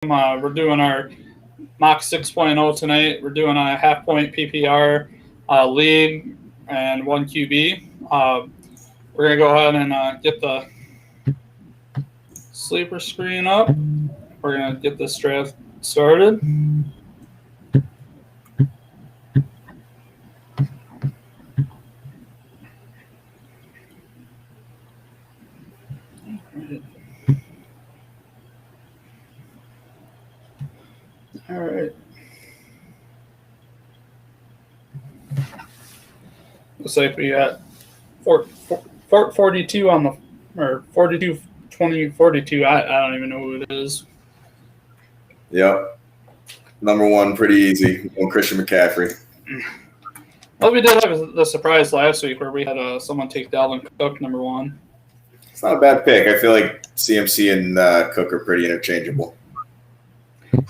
We're doing our mock 6.0 tonight. We're doing a half point PPR league and one QB. We're going to go ahead and get the sleeper screen up. We're going to get this draft started. All right. Looks like we got 42 on the, or 42, 20, 42. I don't even know who it is. Yep. Number one, pretty easy. On Christian McCaffrey. Well, we did have the surprise last week where we had someone take Dalvin Cook number one. It's not a bad pick. I feel like CMC and Cook are pretty interchangeable.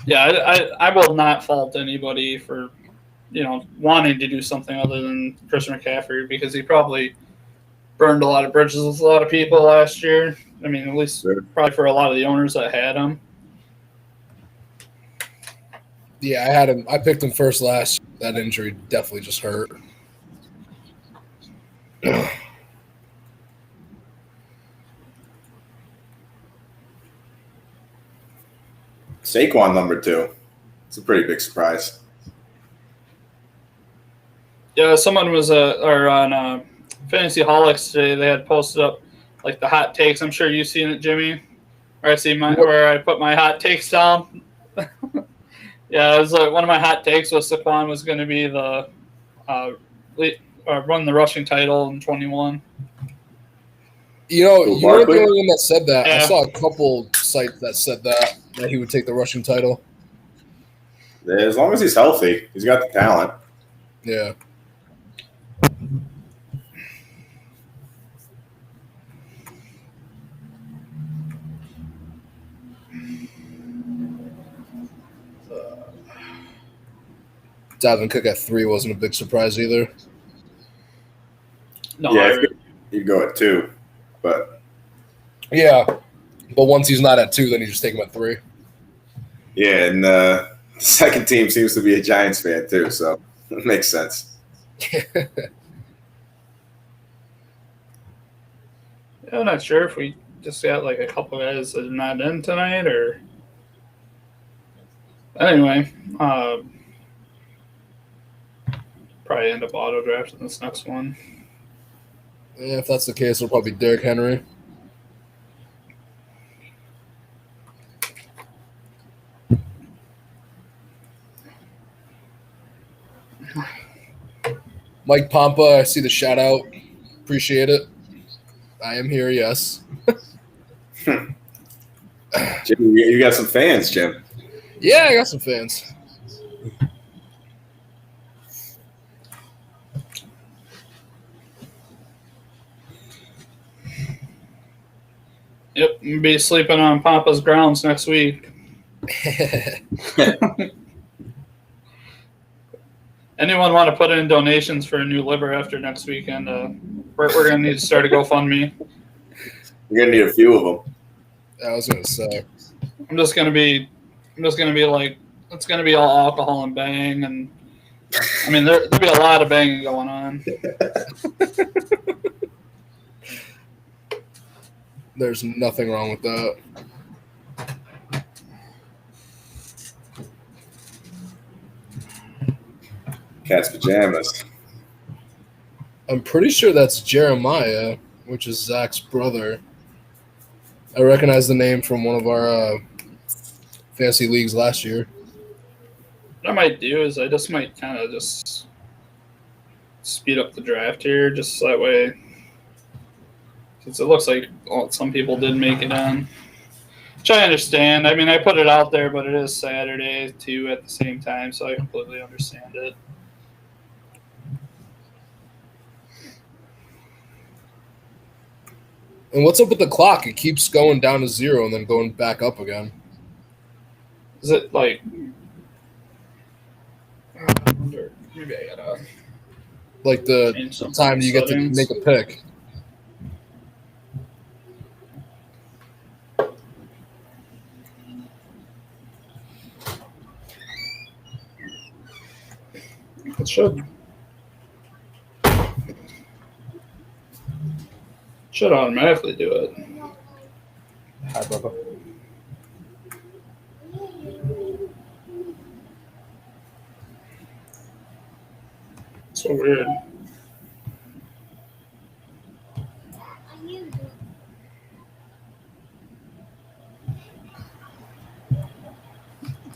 Yeah, I will not fault anybody for, wanting to do something other than Christian McCaffrey because he probably burned a lot of bridges with a lot of people last year. I mean, at least probably for a lot of the owners that had him. Yeah, I had him. I picked him first last. That injury definitely just hurt. Saquon number two. It's a pretty big surprise. Yeah, someone was on Fantasy Holics today. They had posted up like the hot takes. I'm sure you've seen it, Jimmy. Where I put my hot takes down. Yeah, it was like one of my hot takes was Saquon was going to be the run the rushing title in 21. You weren't the only one that said that. Yeah. I saw a couple sites that said that he would take the rushing title. As long as he's healthy, he's got the talent. Yeah. Dalvin Cook at 3 wasn't a big surprise either. No, yeah, you'd go at 2, but yeah, but once he's not at 2, then you just take him at 3. Yeah, and the second team seems to be a Giants fan too, so it makes sense. I'm not sure if we just got like a couple guys that are not in tonight or. Anyway, probably end up auto drafting this next one. Yeah, if that's the case, it'll probably be Derrick Henry. Mike Pompa, I see the shout out. Appreciate it. I am here, yes. Jim, you got some fans, Jim. Yeah, I got some fans. Yep, I'm be sleeping on Papa's grounds next week. Anyone want to put in donations for a new liver after next weekend? We're going to need to start a GoFundMe. You're going to need a few of them. I was going to say. I'm just going to be like, it's going to be all alcohol and bang. And I mean, there'll be a lot of banging going on. There's nothing wrong with that. Cat's pajamas. I'm pretty sure that's Jeremiah, which is Zach's brother. I recognize the name from one of our fantasy leagues last year. What I might do is I just might kind of just speed up the draft here, just that way. Since it looks like some people did make it in. Which I understand. I mean, I put it out there, but it is Saturday, too, at the same time, so I completely understand it. And what's up with the clock? It keeps going down to 0 and then going back up again. Is it like... I wonder. Maybe I gotta... Like the time you get to make a pick. It should. Should automatically do it. Hi, Bubba. So weird.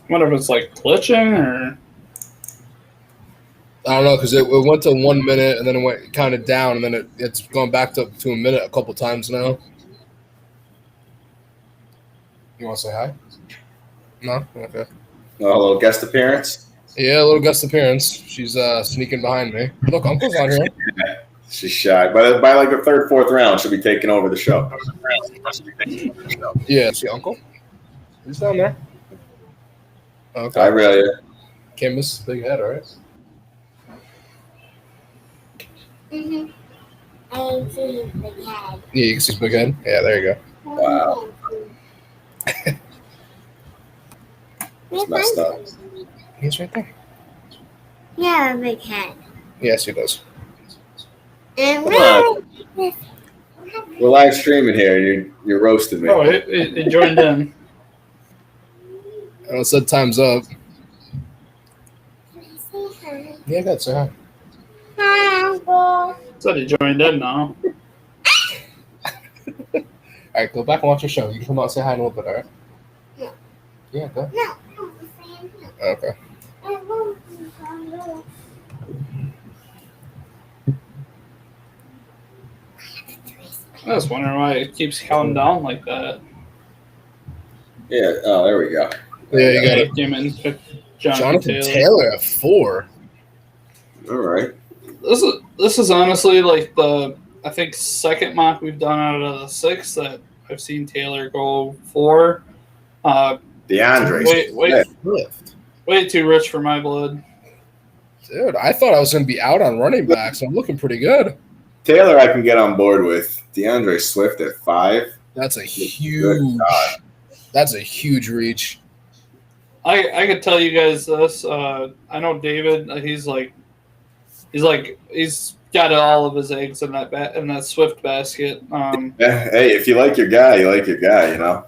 Wonder if it's like glitching or. I don't know because it went to 1 minute and then it went counted down and then it's gone back to a minute a couple times now. You want to say hi? No? Okay. Oh, a little guest appearance. Yeah, a little guest appearance. She's sneaking behind me. Look, Uncle's on here. She's shy. By like the third, fourth round, she'll be taking over the show. Yeah, see Uncle? He's down there. Okay. I really. Can't miss big head, all right? Mm-hmm. I see his big head. Yeah, you can see his big head. Yeah, there you go. Wow. It's messed up. He's right there. Yeah, a big head. Yes, he does. And Come on. We're live streaming here. You're roasting me. Oh, it joined in. It said time's up. say hi. Yeah, good. Say hi. Hi, Uncle. Said he joined in now. All right, go back and watch your show. You can come out and say hi in a little bit, all right? No. Yeah, go. No, I'm saying no. Okay. I won't be hungry. I was wondering why it keeps counting down like that. Yeah. Oh, there we go. Yeah, you got it. Came in, picked Jonathan Jonathan Taylor. Taylor at 4. All right. This is honestly like the I think second mock we've done out of the 6 that I've seen Taylor go for. DeAndre. Wait, Lift. way too rich for my blood. Dude, I thought I was going to be out on running backs. I'm looking pretty good. Taylor, I can get on board with. DeAndre Swift at 5. That's a Good huge. God. That's a huge reach. I could tell you guys this. I know David. He's got all of his eggs in that Swift basket. Yeah, hey, if you like your guy, you like your guy. You know.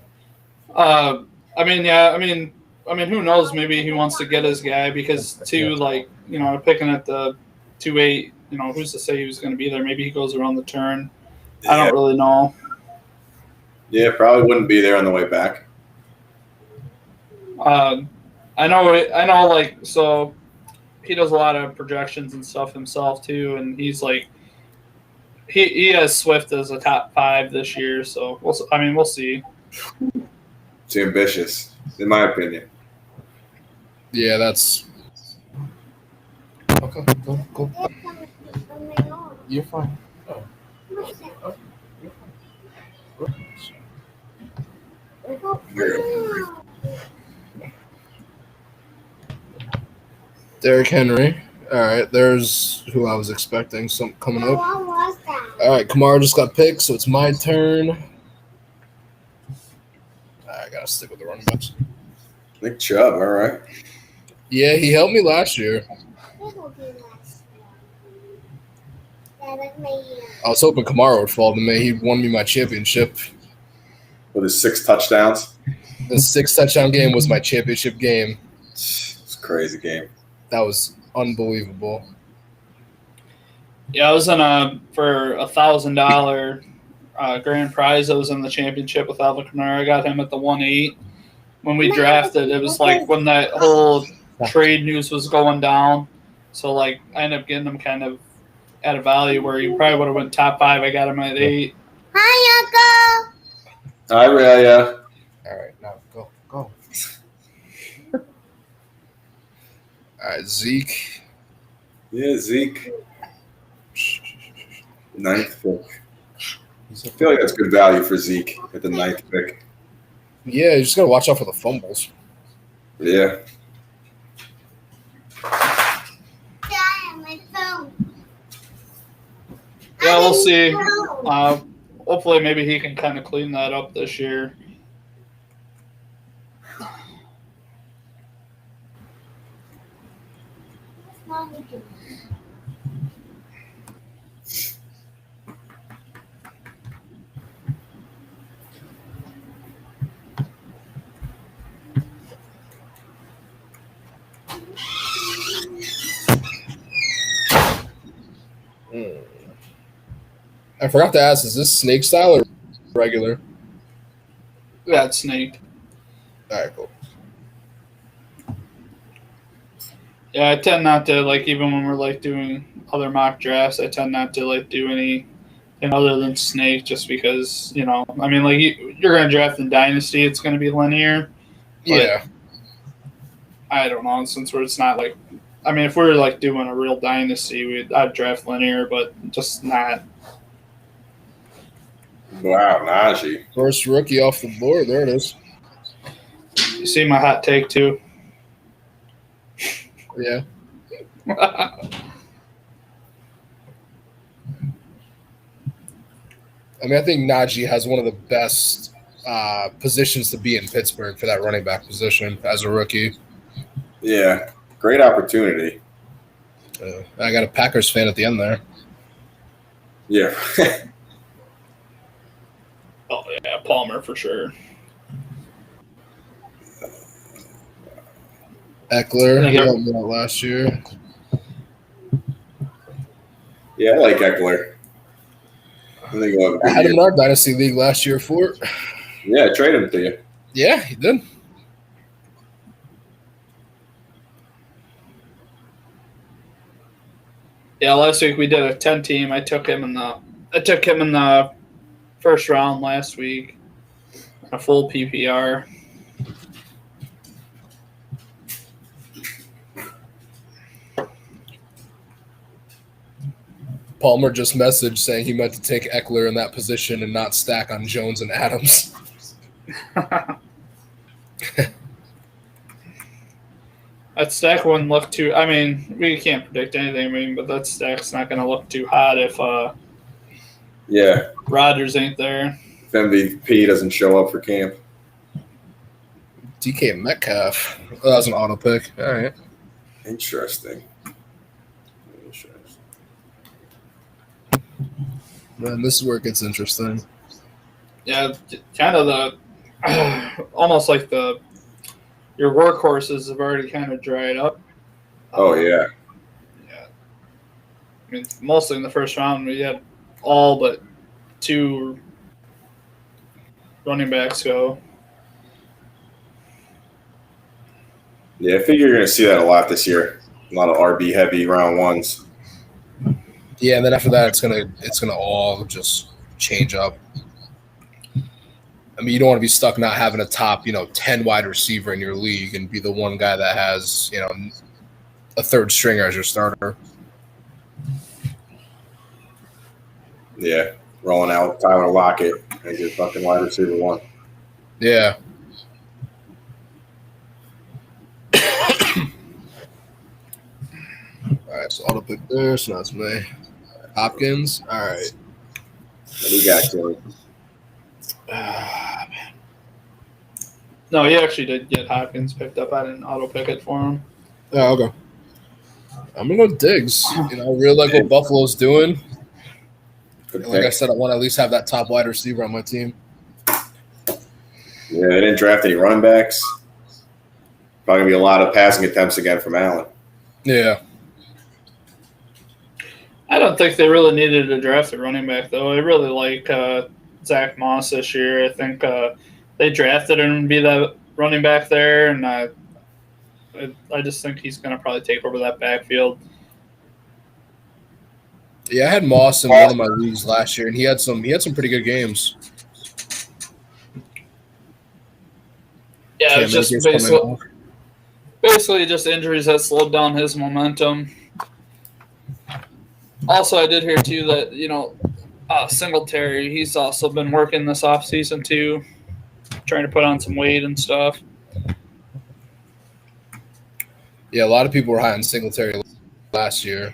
I mean, who knows? Maybe he wants to get his guy because picking at the 2-8. Who's to say he was going to be there? Maybe he goes around the turn. I don't really know. Yeah, probably wouldn't be there on the way back. I know. Like, so he does a lot of projections and stuff himself too, and he's like, he has Swift as a top 5 this year. So we'll see. It's ambitious, in my opinion. Yeah, that's. Okay, go. You're fine. Derrick Henry. All right, there's who I was expecting. Some coming up. What was that? All right, Kamara just got picked, so it's my turn. I gotta stick with the running backs. Nick Chubb, all right. Yeah, he helped me last year. I was hoping Kamara would fall to me. He won me my championship. With his 6 touchdowns. The 6 touchdown game was my championship game. It's a crazy game. That was unbelievable. Yeah, I was for $1,000 grand prize. I was in the championship with Alvin Kamara. I got him at the 1-8. When we drafted, it was like when that whole trade news was going down. So like I ended up getting him kind of at a value where he probably would have went top 5. I got him at 8. Hi, Uncle. Hi, Aurelia. All right, now go. All right, Zeke. Yeah, Zeke. 9th pick. I feel like that's good value for Zeke at the 9th pick. Yeah, you just gotta watch out for the fumbles. Yeah. Dad, my phone. Yeah, we'll see. Hopefully, maybe he can kind of clean that up this year. Mommy, I forgot to ask, is this snake style or regular? That snake. All right, cool. Yeah, I tend not to like even when we're like doing other mock drafts. I tend not to like do anything other than snake, just because I mean, like you're gonna draft in dynasty, it's gonna be linear. But Yeah. I don't know, since it's not like, I mean, if we were like doing a real dynasty, I'd draft linear, but just not. Wow, Najee. First rookie off the board. There it is. You see my hot take too. Yeah. I mean, I think Najee has one of the best positions to be in Pittsburgh for that running back position as a rookie. Yeah, great opportunity. I got a Packers fan at the end there. Yeah. Oh yeah, Palmer for sure. Eckler, Yeah. he helped me out last year. Yeah, I like Eckler. I think he'll have a I good had him in year. our dynasty league last year for it. Yeah, trade him to you. Yeah, he did. Yeah, last week we did a 10 team. I took him in the first round last week. A full PPR. Palmer just messaged saying he meant to take Eckler in that position and not stack on Jones and Adams. That stack wouldn't look too. I mean, we can't predict anything. I mean, but that stack's not going to look too hot if Yeah, Rodgers ain't there. if MVP doesn't show up for camp. DK Metcalf. Oh, that was an auto pick. All right. Interesting. Man, this is where it gets interesting. Yeah, kind of almost like your workhorses have already kind of dried up. Oh, yeah. Yeah. I mean, mostly in the first round, we had all but 2 running backs go. Yeah, I figure you're going to see that a lot this year. A lot of RB heavy round ones. Yeah, and then after that, it's gonna all just change up. I mean, you don't want to be stuck not having a top, 10 wide receiver in your league and be the one guy that has, a third stringer as your starter. Yeah, rolling out Tyler Lockett as your fucking wide receiver 1. Yeah. All right, so auto pick there, so that's me. Hopkins. All right. What do you got, Joey? No, he actually did get Hopkins picked up. I didn't auto pick it for him. Oh, okay. I'm gonna go Diggs. I really like what Buffalo's doing. Good And like I pick. said, I want to at least have that top wide receiver on my team. Yeah, they didn't draft any running backs. Probably going to be a lot of passing attempts again from Allen. Yeah. I don't think they really needed to draft a running back, though. I really like Zach Moss this year. I think they drafted him to be the running back there, and I just think he's going to probably take over that backfield. Yeah, I had Moss in one of my leagues last year, and he had some pretty good games. Yeah, it's just basically just injuries that slowed down his momentum. Also, I did hear too that Singletary, he's also been working this offseason too, trying to put on some weight and stuff. Yeah, a lot of people were high on Singletary last year.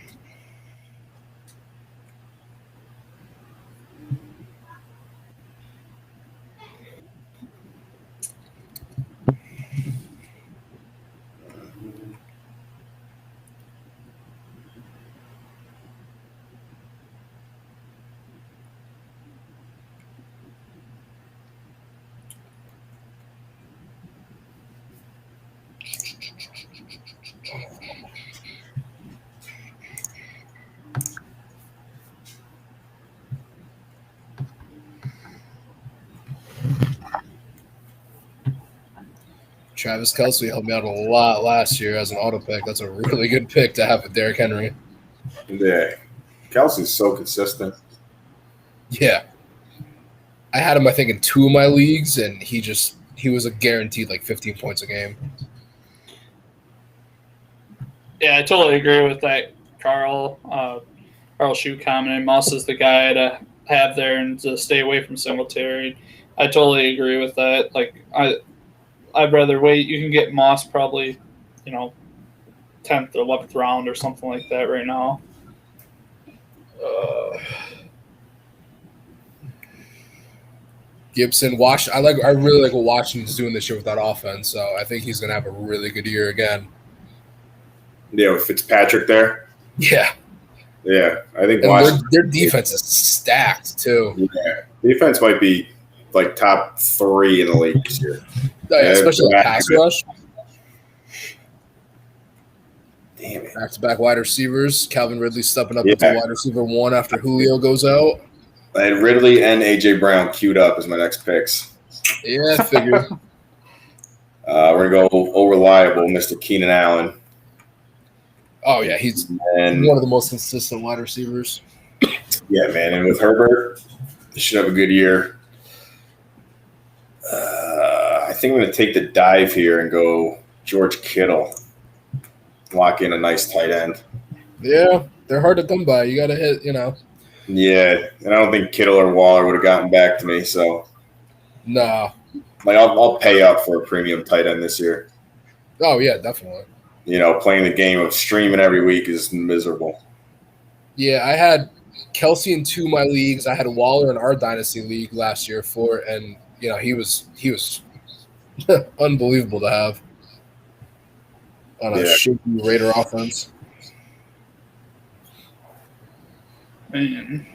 Travis Kelce helped me out a lot last year as an auto pick. That's a really good pick to have with Derrick Henry. Yeah. Kelsey's so consistent. Yeah. I had him, I think, in 2 of my leagues, and he was a guaranteed like 15 points a game. Yeah, I totally agree with that, Carl. Carl Shue commented, Moss is the guy to have there and to stay away from Singletary. I totally agree with that. Like, I'd rather wait. You can get Moss probably, 10th or 11th round or something like that right now. Gibson, I really like what Washington's doing this year with that offense. So I think he's gonna have a really good year again. Yeah, with Fitzpatrick there. Yeah, Yeah, I think and their defense is stacked too. Yeah, defense might be like top 3 in the league this year. Oh, yeah, especially the pass rush. Damn it. Back-to-back wide receivers. Calvin Ridley stepping up Yeah. into wide receiver 1 after Julio goes out. I had Ridley and A.J. Brown queued up as my next picks. Yeah, I figured. We're going to go reliable, Mr. Keenan Allen. Oh, yeah, he's And one of the most consistent wide receivers. yeah, man. And with Herbert, he should have a good year. I think I'm going to take the dive here and go George Kittle. Lock in a nice tight end. Yeah, they're hard to come by. You got to hit, Yeah, and I don't think Kittle or Waller would have gotten back to me. So, Nah. like, I'll pay up for a premium tight end this year. Oh, yeah, definitely. Playing the game of streaming every week is miserable. Yeah, I had Kelsey in 2 of my leagues. I had Waller in our dynasty league last year and he was unbelievable to have on a shaky Raider offense. Man.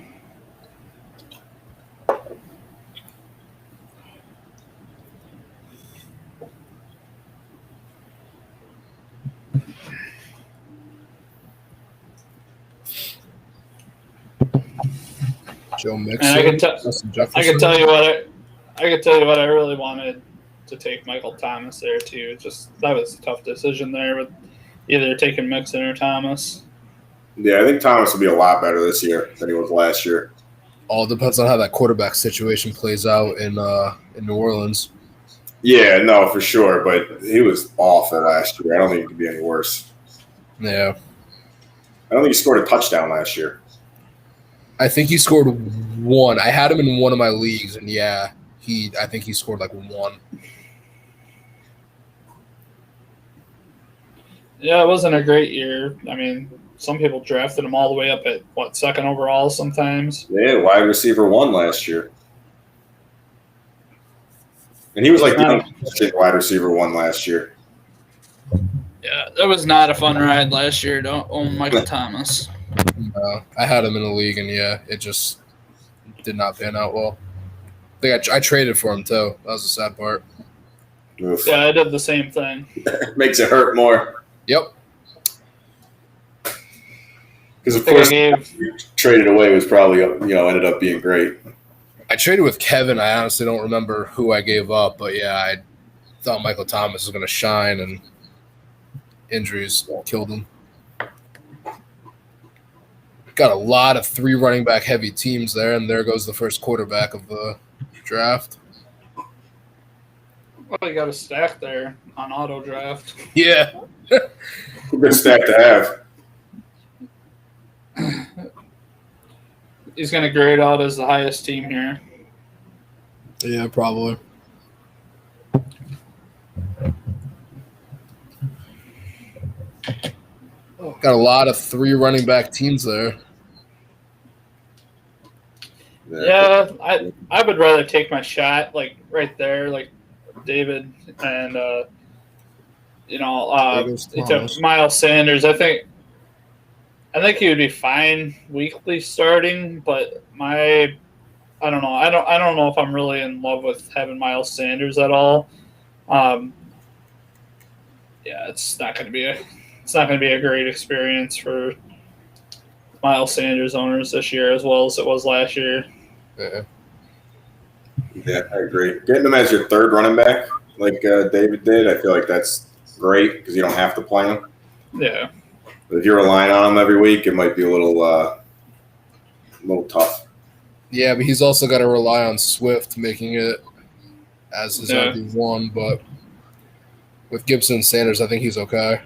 Joe Mixon. And I can tell you what I really wanted to take Michael Thomas there too. That was a tough decision there with either taking Mixon or Thomas. Yeah, I think Thomas will be a lot better this year than he was last year. All depends on how that quarterback situation plays out in New Orleans. Yeah, no, for sure. But he was awful last year. I don't think it could be any worse. Yeah. I don't think he scored a touchdown last year. I think he scored 1. I had him in 1 of my leagues, and yeah, I think he scored like 1. Yeah, it wasn't a great year. I mean, some people drafted him all the way up at, 2nd overall sometimes? Yeah, wide receiver 1 last year. And he was like the wide receiver 1 last year. Yeah, that was not a fun ride last year. Don't own Michael Thomas. No, I had him in a league, and yeah, it just did not pan out well. I think I traded for him, too. That was the sad part. Oof. Yeah, I did the same thing. Makes it hurt more. Yep. Because, of course, traded away was probably, ended up being great. I traded with Kevin. I honestly don't remember who I gave up, but yeah, I thought Michael Thomas was going to shine, and injuries killed him. Got a lot of 3 running back heavy teams there, and there goes the first quarterback of the draft. Well, you got a stack there on auto draft. Yeah. Good stack to have. He's going to grade out as the highest team here. Yeah, probably. Got a lot of 3 running back teams there. Yeah, I would rather take my shot, like, right there, like David and, he took Miles Sanders. I think he would be fine weekly starting, but I don't know. I don't know if I'm really in love with having Miles Sanders at all. Yeah, it's not going to be a great experience for Miles Sanders owners this year as well as it was last year. Yeah. Yeah, I agree. Getting him as your 3rd running back like David did, I feel like that's great because you don't have to play him. Yeah. But if you're relying on him every week, it might be a little tough. Yeah, but he's also got to rely on Swift making it as his Yeah. RB1. But with Gibson and Sanders, I think he's okay.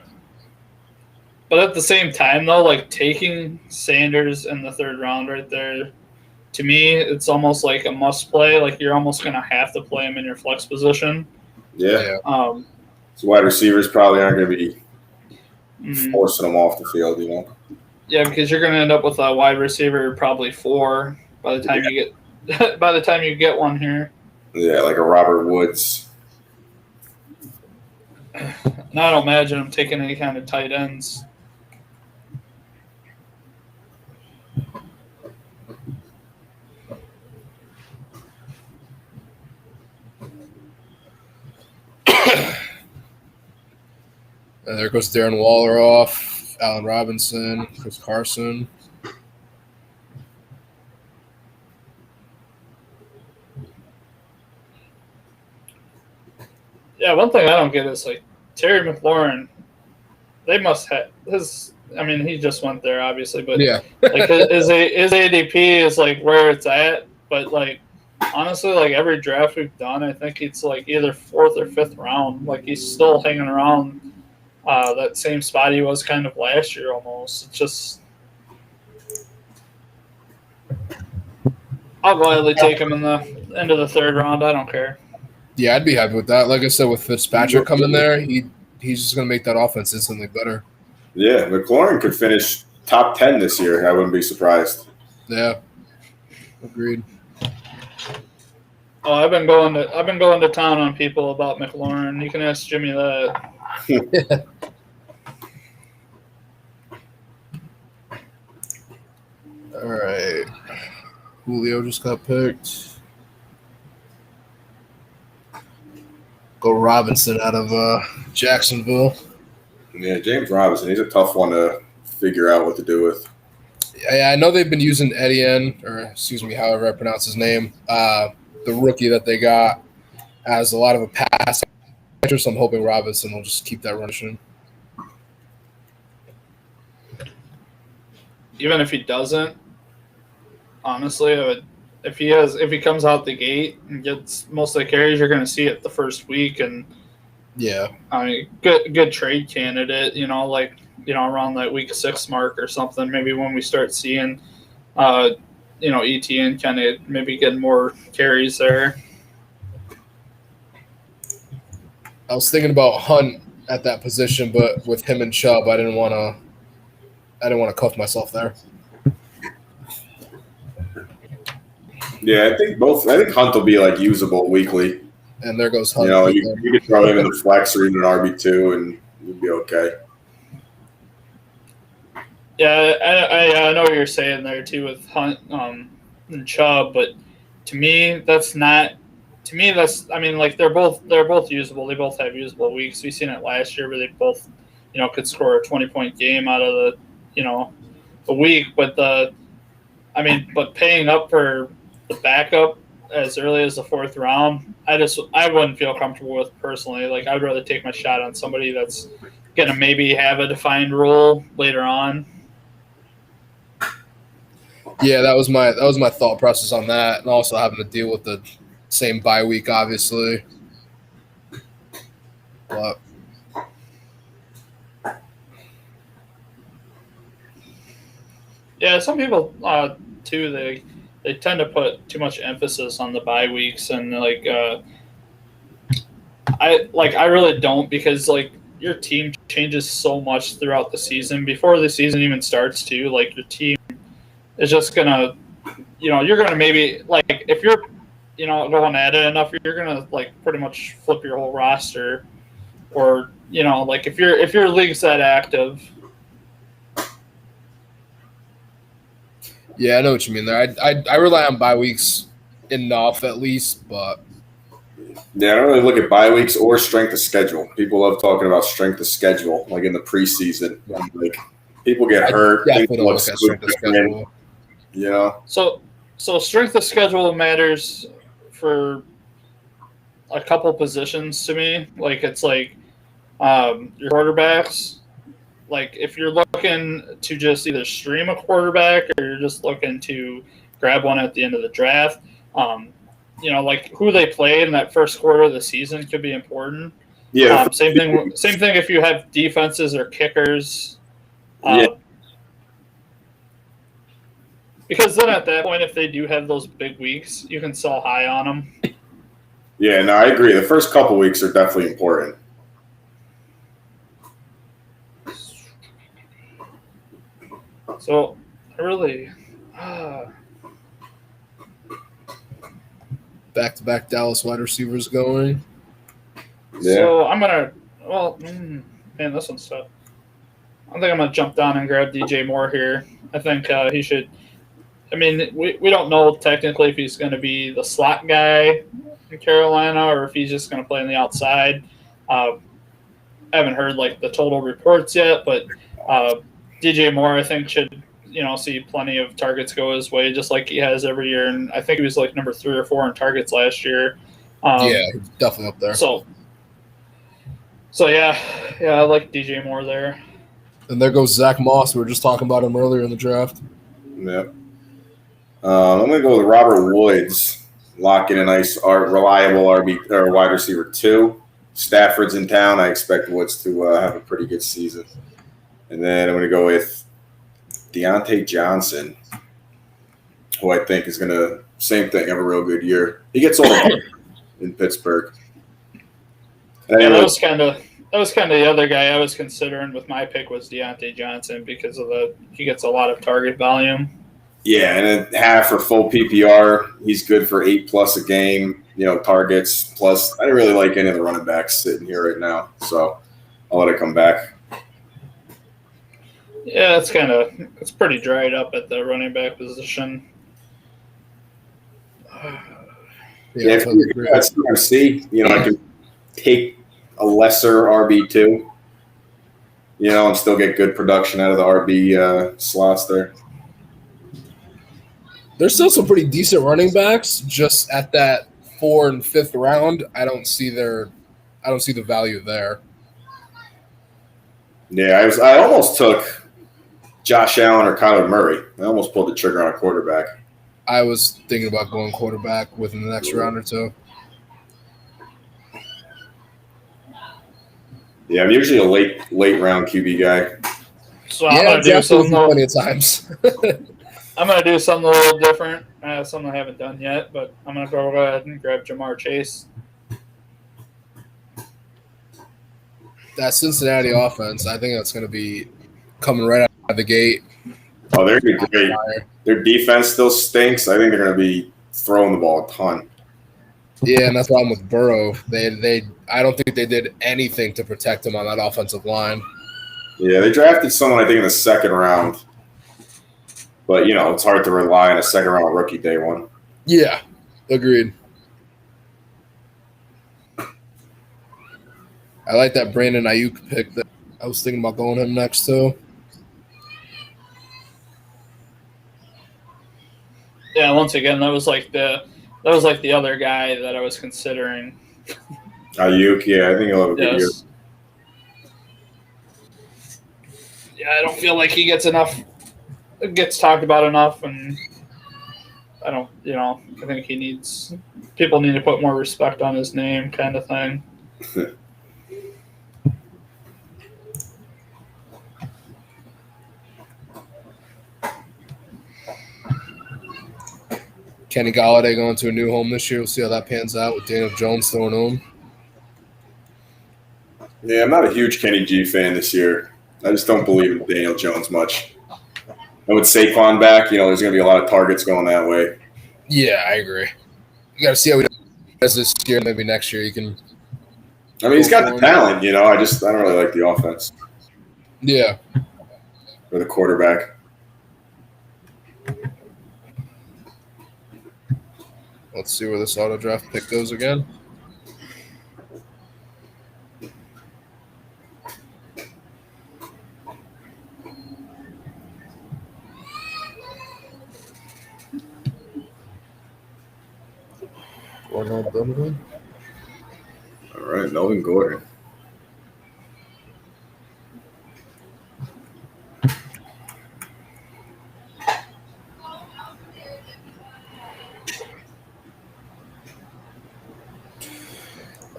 But at the same time, though, like taking Sanders in the 3rd round right there, to me, it's almost like a must play. Like you're almost going to have to play him in your flex position. Yeah. Yeah. So wide receivers probably aren't going to be Mhm. forcing them off the field, you know? Yeah, because you're going to end up with a wide receiver probably 4 by the time you get by the time you get one here. Yeah, like a Robert Woods. And I don't imagine him taking any kind of tight ends. And there goes Darren Waller off, Allen Robinson, Chris Carson. Yeah, one thing I don't get is like Terry McLaurin. They must have his. I mean, he just went there, obviously, but Yeah. like his ADP is like where it's at. But like honestly, like every draft we've done, I think it's like either 4th or 5th round. Like he's still hanging around that same spot he was kind of last year almost. It's just I'll gladly take him in the end of the 3rd round. I don't care. Yeah, I'd be happy with that. Like I said, with Fitzpatrick coming there, he's just going to make that offense instantly better. Yeah, McLaurin could finish top 10 this year. I wouldn't be surprised. Yeah. Agreed. Oh, I've been going to town on people about McLaurin. You can ask Jimmy that. All right. Julio just got picked. Go Robinson out of Jacksonville. Yeah, James Robinson, he's a tough one to figure out what to do with. Yeah, I know they've been using Etienne, or excuse me, however I pronounce his name, the rookie that they got, as a lot of a pass catcher, so I'm hoping Robinson will just keep that running. Even if he doesn't, honestly, I would. If he comes out the gate and gets most of the carries, you're going to see it the first week, and Yeah. I mean, good trade candidate. Like around that week 6 mark or something. Maybe when we start seeing, ETN kind of maybe get more carries there. I was thinking about Hunt at that position, but with him and Chubb, I didn't want to cuff myself there. Yeah, I think Hunt will be like usable weekly. And there goes Hunt. You could throw him in the flex or even an RB2 and you'd be okay. Yeah, I know what you're saying there too with Hunt and Chubb, but to me that's not. To me, I mean, like they're both usable. They both have usable weeks. We've seen it last year where they both, could score a 20-point game out of a week. But but paying up for the backup as early as the 4th round, I wouldn't feel comfortable with personally. Like I'd rather take my shot on somebody that's gonna maybe have a defined role later on. Yeah, that was my thought process on that, and also having to deal with the same bye week, obviously. But yeah, some people too. They tend to put too much emphasis on the bye weeks, and I really don't, because like your team changes so much throughout the season. Before the season even starts, too, like your team is just gonna, you're gonna maybe like if you're going at it enough, you're gonna like pretty much flip your whole roster, or like if your league's that active. yeah, I know what you mean there. I rely on bye weeks enough at least, but Yeah, I don't really look at bye weeks or strength of schedule. People love talking about strength of schedule, like in the preseason. Like people get hurt. definitely don't Things look at strength of schedule. Yeah. So strength of schedule matters for a couple positions to me. Like it's like your quarterbacks. Like if you're looking to just either stream a quarterback or you're just looking to grab one at the end of the draft, like who they played in that first quarter of the season could be important. Yeah, Same thing. Same thing if you have defenses or kickers. yeah, Because then at that point, if they do have those big weeks, you can sell high on them. yeah. No, I agree. The first couple weeks are definitely important. So I really. Back-to-back Dallas wide receivers going. Yeah. So I'm gonna. Well, man, this one's tough. I think I'm gonna jump down and grab DJ Moore here. I think he should. I mean, we don't know technically if he's going to be the slot guy in Carolina or if he's just going to play on the outside. I haven't heard like the total reports yet, but DJ Moore I think should see plenty of targets go his way just like he has every year. And I think he was like number 3 or 4 in targets last year. Yeah, he's definitely up there. So yeah, I like DJ Moore there. And there goes Zach Moss. We were just talking about him earlier in the draft. Yeah. I'm going to go with Robert Woods, lock in a nice, reliable RB or wide receiver 2. Stafford's in town. I expect Woods to have a pretty good season. And then I'm going to go with Deontay Johnson, who I think is going to, same thing, have a real good year. He gets all in Pittsburgh. Yeah, that was kind of the other guy I was considering with my pick was Deontay Johnson because of he gets a lot of target volume. Yeah, and then half or full PPR, he's good for 8+ a game, targets. Plus, I didn't really like any of the running backs sitting here right now, so I'll let it come back. Yeah, it's pretty dried up at the running back position. Yeah, if you're at CMC, I can take a lesser RB2, and still get good production out of the RB slots there. There's still some pretty decent running backs. Just at that 4th and 5th round, I don't see the value there. Yeah, I almost took Josh Allen or Kyler Murray. I almost pulled the trigger on a quarterback. I was thinking about going quarterback within the next round or two. Yeah, I'm usually a late round QB guy. So I'm gonna do something plenty of times. I'm gonna do something a little different. Something I haven't done yet, but I'm gonna go ahead and grab Jamar Chase. That Cincinnati offense, I think that's gonna be coming right out of the gate. Oh, they're gonna be great. Their defense still stinks. I think they're gonna be throwing the ball a ton. Yeah, and that's why I'm with Burrow. I don't think they did anything to protect him on that offensive line. Yeah, they drafted someone I think in the 2nd round. But, it's hard to rely on a 2nd-round rookie day one. Yeah, agreed. I like that Brandon Ayuk pick. That I was thinking about going him next, too. Yeah, once again, that was like the other guy that I was considering. Ayuk, yeah, I think he'll have a good year. Yeah, I don't feel like he gets talked about enough, and I think people need to put more respect on his name, kind of thing. Kenny Golladay going to a new home this year. We'll see how that pans out with Daniel Jones throwing home. Yeah, I'm not a huge Kenny G fan this year. I just don't believe in Daniel Jones much. And with Saquon back, there's going to be a lot of targets going that way. Yeah, I agree. You got to see how he does this year. Maybe next year you can. I mean, he's got the talent, I don't really like the offense. Yeah. Or the quarterback. Let's see where this auto draft pick goes again. Melvin Gordon.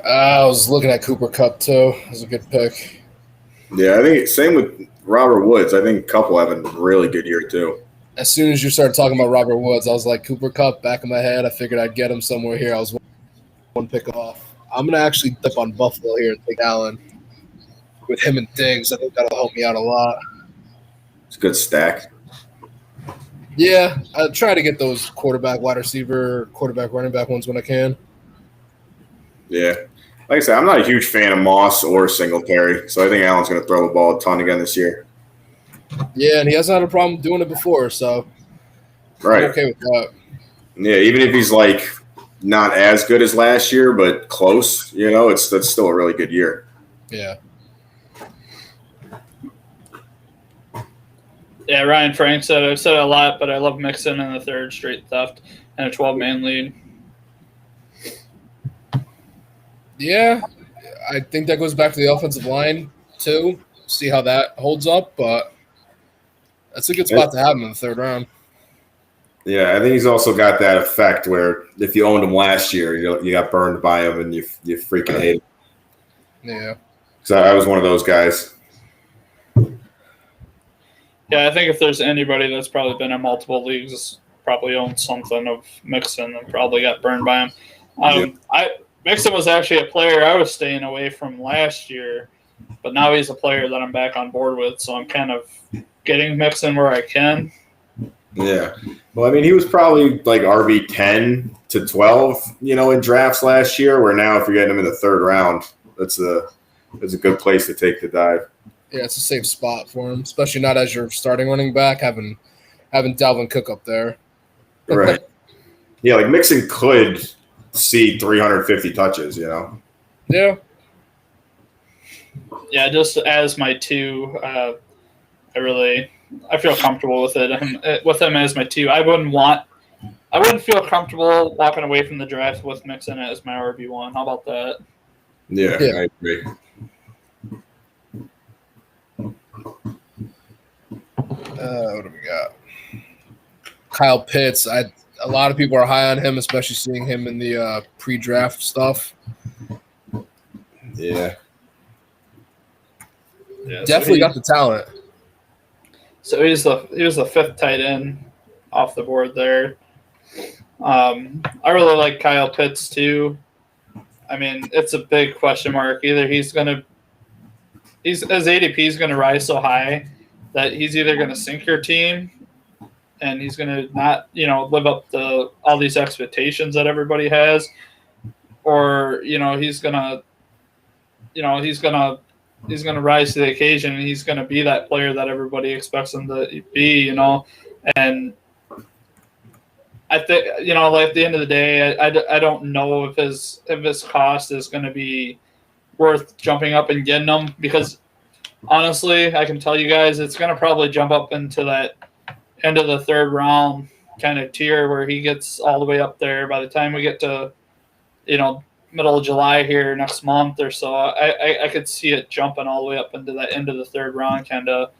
I was looking at Cooper Cup too. It was a good pick. Yeah, I think same with Robert Woods. I think Couple having a really good year too. As soon as you started talking about Robert Woods, I was like, Cooper Cup, back in my head. I figured I'd get him somewhere here. I was one pick off. I'm going to actually dip on Buffalo here and take Allen with him and Diggs. I think that'll help me out a lot. It's a good stack. Yeah, I try to get those quarterback, wide receiver, quarterback, running back ones when I can. Yeah. Like I said, I'm not a huge fan of Moss or Singletary, so I think Allen's going to throw the ball a ton again this year. Yeah, and he hasn't had a problem doing it before, so Right. I'm okay with that. Yeah, even if he's like not as good as last year, but close, that's still a really good year. Yeah. Yeah, Ryan Frank said, I've said it a lot, but I love Mixon in the third straight theft and a 12-man lead. Yeah, I think that goes back to the offensive line, too. See how that holds up, but that's a good spot to have him in the third round. Yeah, I think he's also got that effect where if you owned him last year, you got burned by him and you freaking hate him. Yeah. So I was one of those guys. Yeah, I think if there's anybody that's probably been in multiple leagues, probably owned something of Mixon and probably got burned by him. Mixon was actually a player I was staying away from last year, but now he's a player that I'm back on board with, so I'm kind of getting Mixon where I can. Yeah. Well, I mean, he was probably like RB 10 to 12, in drafts last year, where now if you're getting him in the third round, that's a good place to take the dive. Yeah, it's a safe spot for him, especially not as your starting running back, having Dalvin Cook up there. Right. Yeah, like Mixon could see 350 touches, Yeah. Yeah, just as my two, I feel comfortable with it. And with him as my two, I wouldn't feel comfortable walking away from the draft with Mixon as my RB1. How about that? Yeah. I agree. What do we got? Kyle Pitts. A lot of people are high on him, especially seeing him in the pre-draft stuff. Yeah. Definitely got the talent. So he was the fifth tight end off the board there. I really like Kyle Pitts too. I mean, it's a big question mark. Either his ADP is going to rise so high that he's either going to sink your team and he's going to not, live up to all these expectations that everybody has, or he's going to rise to the occasion and he's going to be that player that everybody expects him to be, and I think, like at the end of the day, I don't know if his cost is going to be worth jumping up and getting him, because honestly, I can tell you guys it's going to probably jump up into that end of the third round kind of tier where he gets all the way up there. By the time we get to, middle of July here next month or so, I could see it jumping all the way up into that end of the third round kind of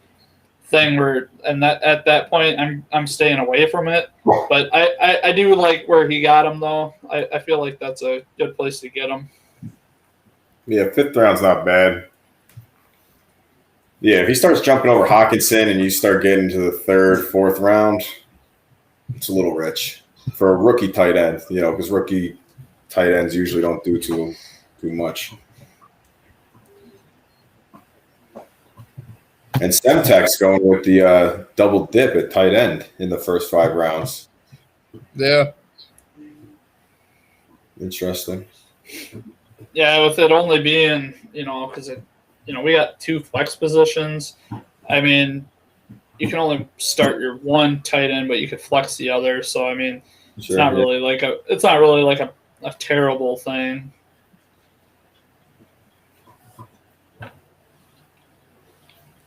thing and that at that point I'm staying away from it. But I do like where he got him though. I feel like that's a good place to get him. Yeah, fifth round's not bad. Yeah, if he starts jumping over Hawkinson and you start getting to the third, fourth round, it's a little rich for a rookie tight end, because rookie tight ends usually don't do too much. And Stemtech's going with the double dip at tight end in the first 5 rounds. Yeah. Interesting. Yeah, with it only being, because we got 2 flex positions. I mean, you can only start your one tight end, but you could flex the other. So I mean, it's not really like a terrible thing.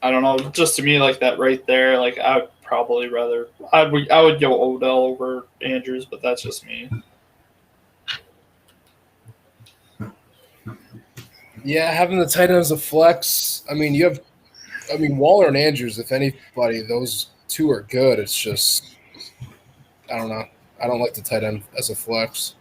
I don't know. Just to me, like that right there, like I would probably rather I would go Odell over Andrews, but that's just me. Yeah, having the tight end as a flex. I mean, Waller and Andrews. If anybody, those two are good. It's just, I don't know. I don't like the tight end as a flex.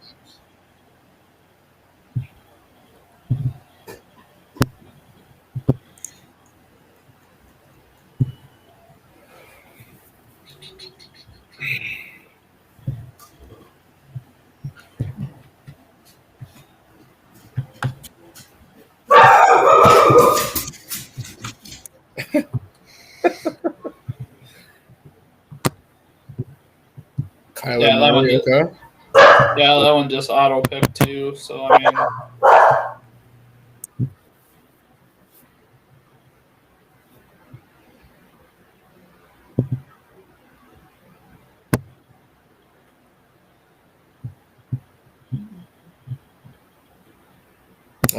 Kyler Yeah, that one. Murray, okay. Yeah, that one just auto picked too. So I mean,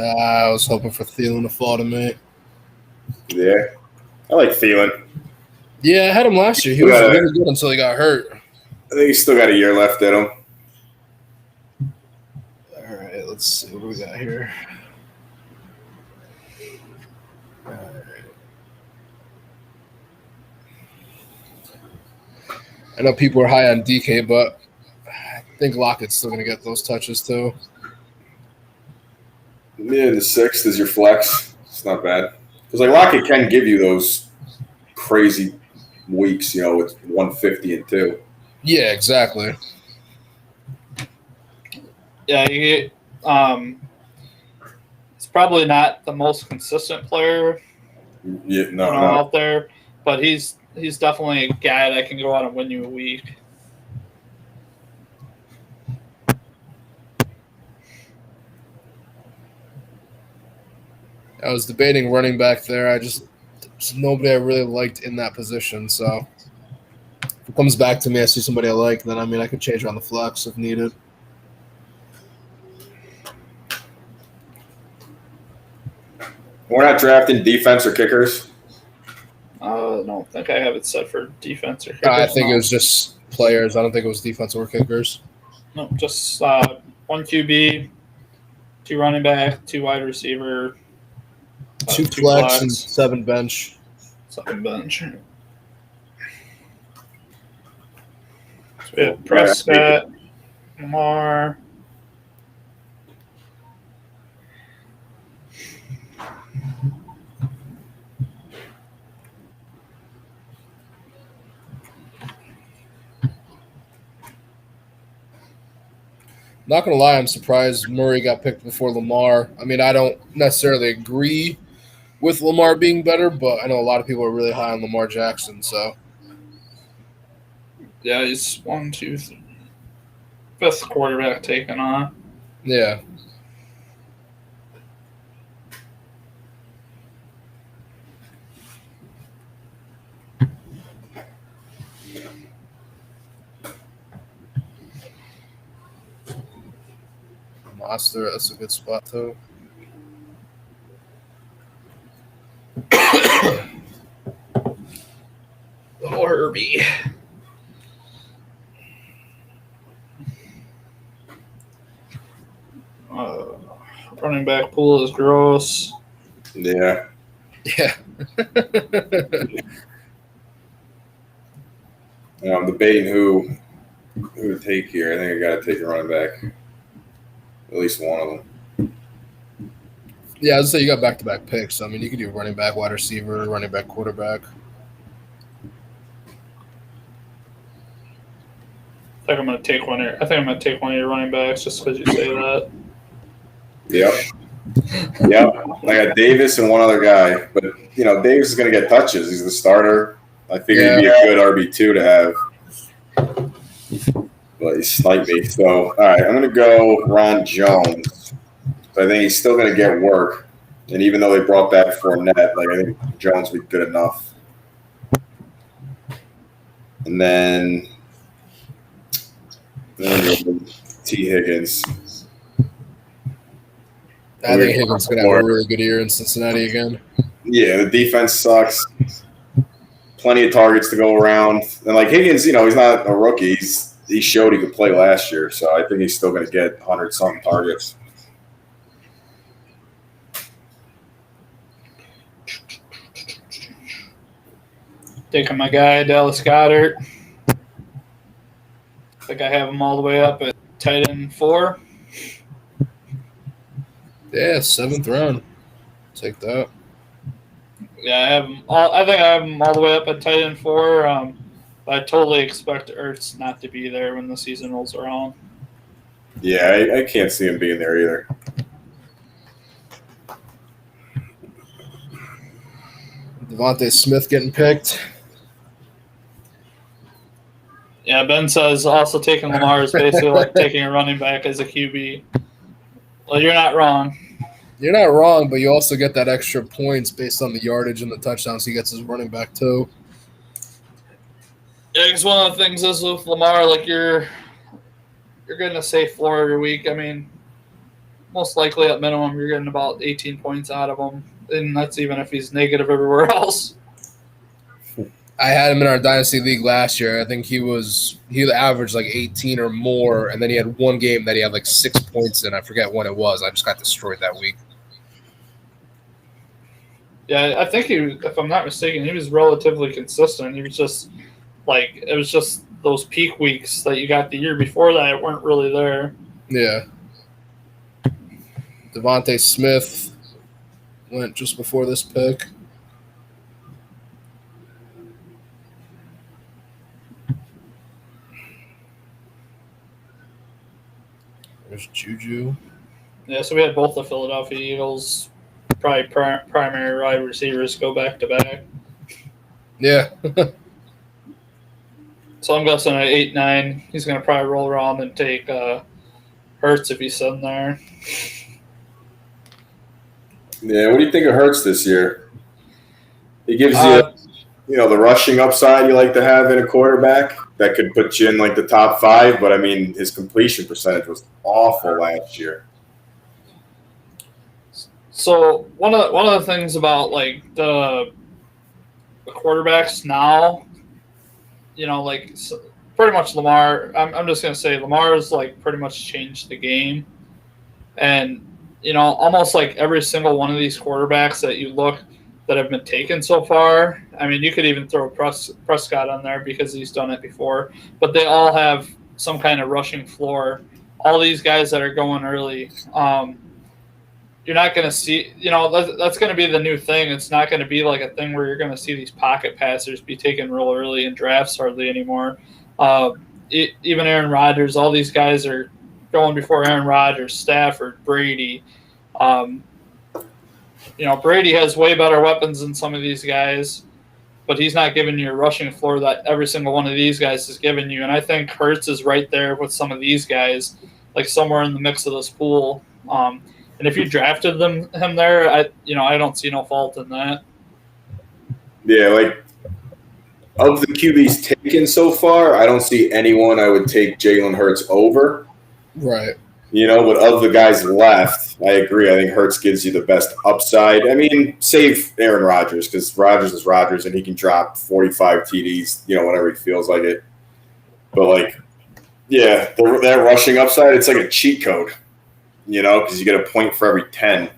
I was hoping for Thielen to fall to me. Yeah, I like Thielen. Yeah, I had him last year. He was really good until he got hurt. I think he's still got a year left in him. All right, let's see what we got here. All right. I know people are high on DK, but I think Lockett's still going to get those touches too. Yeah, the 6th is your flex. It's not bad because like Lockett can give you those crazy weeks, with 150 and 2. Yeah, exactly. yeah, it's probably not the most consistent player Yeah, no. out there, but he's definitely a guy that can go out and win you a week. I was debating running back there. There's nobody I really liked in that position. So if it comes back to me, I see somebody I like, then I could change around the flex if needed. We're not drafting defense or kickers. I don't think I have it set for defense or kickers. I think it was just players. I don't think it was defense or kickers. No, just 1 QB, 2 running back, 2 wide receiver, 2 flex and 7 bench. 7 bench. So we have Prescott, Lamar. Not going to lie, I'm surprised Murray got picked before Lamar. I don't necessarily agree with Lamar being better, but I know a lot of people are really high on Lamar Jackson. So, yeah, he's 1, 2, 3. 5th quarterback taken on. yeah. Monster, that's a good spot too. Little Herbie. Running back pool is gross. Yeah. Yeah. I'm debating who to take here. I think I got to take a running back. At least one of them. Yeah, I'd say you got back-to-back picks. You could do running back, wide receiver, running back, quarterback. I think I'm going to take one of your running backs just because you say that. Yep. I got Davis and one other guy, but Davis is going to get touches. He's the starter. I figured he'd be a good RB2 to have, but he sniped me. So all right, I'm going to go Ron Jones. So I think he's still going to get work, and even though they brought back Fournette, I think Jones will be good enough. And then T. Higgins. I think Higgins is going to have a really good year in Cincinnati again. Yeah, the defense sucks. Plenty of targets to go around. And Higgins, he's not a rookie. He showed he could play last year, so I think he's still going to get 100-something targets. Taking my guy, Dallas Goddard. I think I have him all the way up at tight end 4. Yeah, 7th round. Take that. Yeah, I have him. I think I have him all the way up at tight end 4. But I totally expect Ertz not to be there when the season rolls around. Yeah, I can't see him being there either. Devontae Smith getting picked. Yeah, Ben says also taking Lamar is basically like taking a running back as a QB. Well, you're not wrong. You're not wrong, but you also get that extra points based on the yardage and the touchdowns he gets as running back too. Yeah, because one of the things is with Lamar, like you're getting a safe floor every week. I mean, most likely at minimum you're getting about 18 points out of him, and that's even if he's negative everywhere else. I had him in our dynasty league last year. I think he averaged like 18 or more, and then he had one game that he had like 6 points in. I forget when it was. I just got destroyed that week. Yeah, I think if I'm not mistaken, he was relatively consistent. He was just it was just those peak weeks that you got the year before that weren't really there. Yeah. Devontae Smith went just before this pick. There's Juju. Yeah, so we had both the Philadelphia Eagles, probably primary wide receivers go back to back. Yeah. So I'm guessing at 8-9, he's going to probably roll around and take Hurts if he's sitting there. Yeah, what do you think of Hurts this year? He gives you, the rushing upside you like to have in a quarterback that could put you in like the top 5. But I mean, his completion percentage was awful last year. So one of the things about like the quarterbacks now, pretty much Lamar. I'm just gonna say Lamar's like pretty much changed the game, and almost like every single one of these quarterbacks that you look that have been taken so far. I mean, you could even throw Prescott on there because he's done it before, but they all have some kind of rushing floor. All these guys that are going early, you're not going to see, that's going to be the new thing. It's not going to be like a thing where you're going to see these pocket passers be taken real early in drafts hardly anymore. Even Aaron Rodgers, all these guys are going before Aaron Rodgers, Stafford, Brady. Brady has way better weapons than some of these guys, but he's not giving you a rushing floor that every single one of these guys is giving you. And I think Hurts is right there with some of these guys, like somewhere in the mix of this pool. And if you drafted him there, I don't see no fault in that. Yeah, like of the QBs taken so far, I don't see anyone I would take Jalen Hurts over. Right. But of the guys left, I agree. I think Hurts gives you the best upside. I mean, save Aaron Rodgers because Rodgers is Rodgers and he can drop 45 TDs, whenever he feels like it. But that rushing upside, it's like a cheat code. Because you get a point for every 10.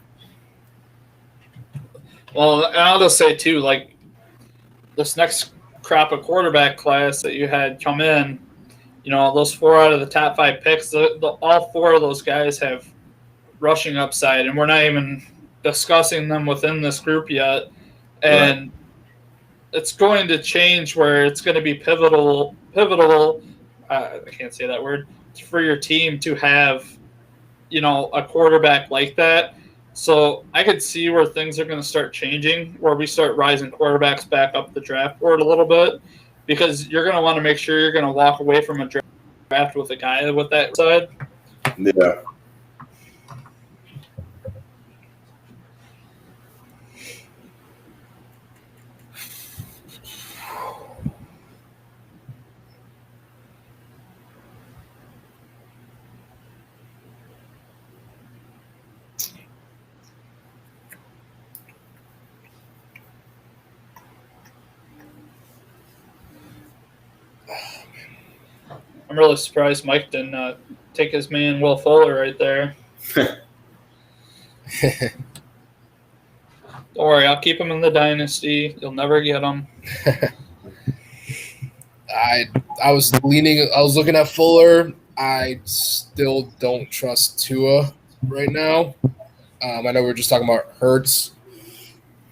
Well, and I'll just say, too, like, this next crop of quarterback class that you had come in, those 4 out of the top 5 picks, all 4 of those guys have rushing upside, and we're not even discussing them within this group yet. And It's going to change where it's going to be pivotal, I can't say that word, for your team to have a quarterback like that. So I could see where things are going to start changing, where we start rising quarterbacks back up the draft board a little bit, because you're going to want to make sure you're going to walk away from a draft with a guy with that side. Yeah. I'm really surprised Mike didn't take his man Will Fuller right there. Don't worry, I'll keep him in the dynasty. You'll never get him. I was looking at Fuller. I still don't trust Tua right now. I know we were just talking about Hurts,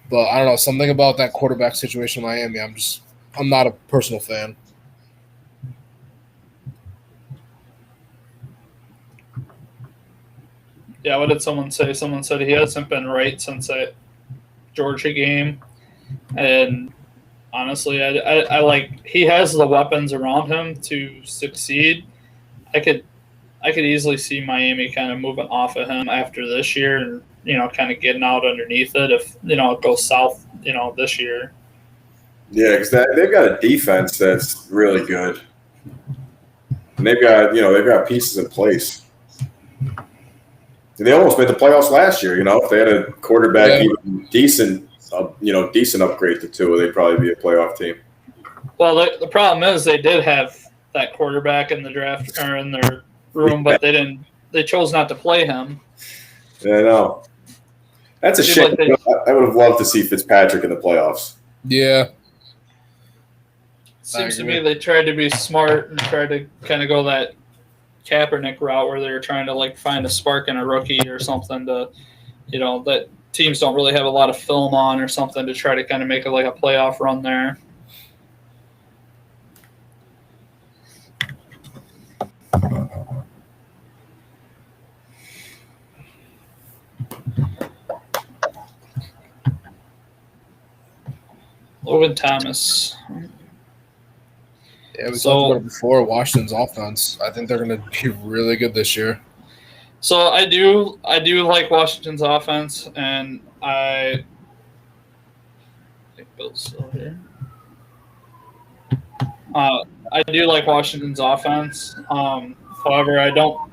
but I don't know, something about that quarterback situation in Miami. I'm not a personal fan. Yeah, what did someone say? Someone said he hasn't been right since that Georgia game, and honestly, I like he has the weapons around him to succeed. I could easily see Miami kind of moving off of him after this year, and kind of getting out underneath it if it goes south, this year. Yeah, because they've got a defense that's really good, and they've got pieces in place. They almost made the playoffs last year. If they had a quarterback even decent upgrade to Tua, they'd probably be a playoff team. Well, the problem is they did have that quarterback in the draft or in their room, but they didn't. They chose not to play him. Yeah, I know. That's a shame. I would have loved to see Fitzpatrick in the playoffs. Yeah. Seems to me they tried to be smart and tried to kind of go that Kaepernick route where they were trying to find a spark in a rookie or something to, that teams don't really have a lot of film on or something to try to kind of make it like a playoff run there. Logan Thomas. Yeah, we talked about it before. Washington's offense. I think they're going to be really good this year. So I do like Washington's offense, and I think Bill's still here. I do like Washington's offense. However, I don't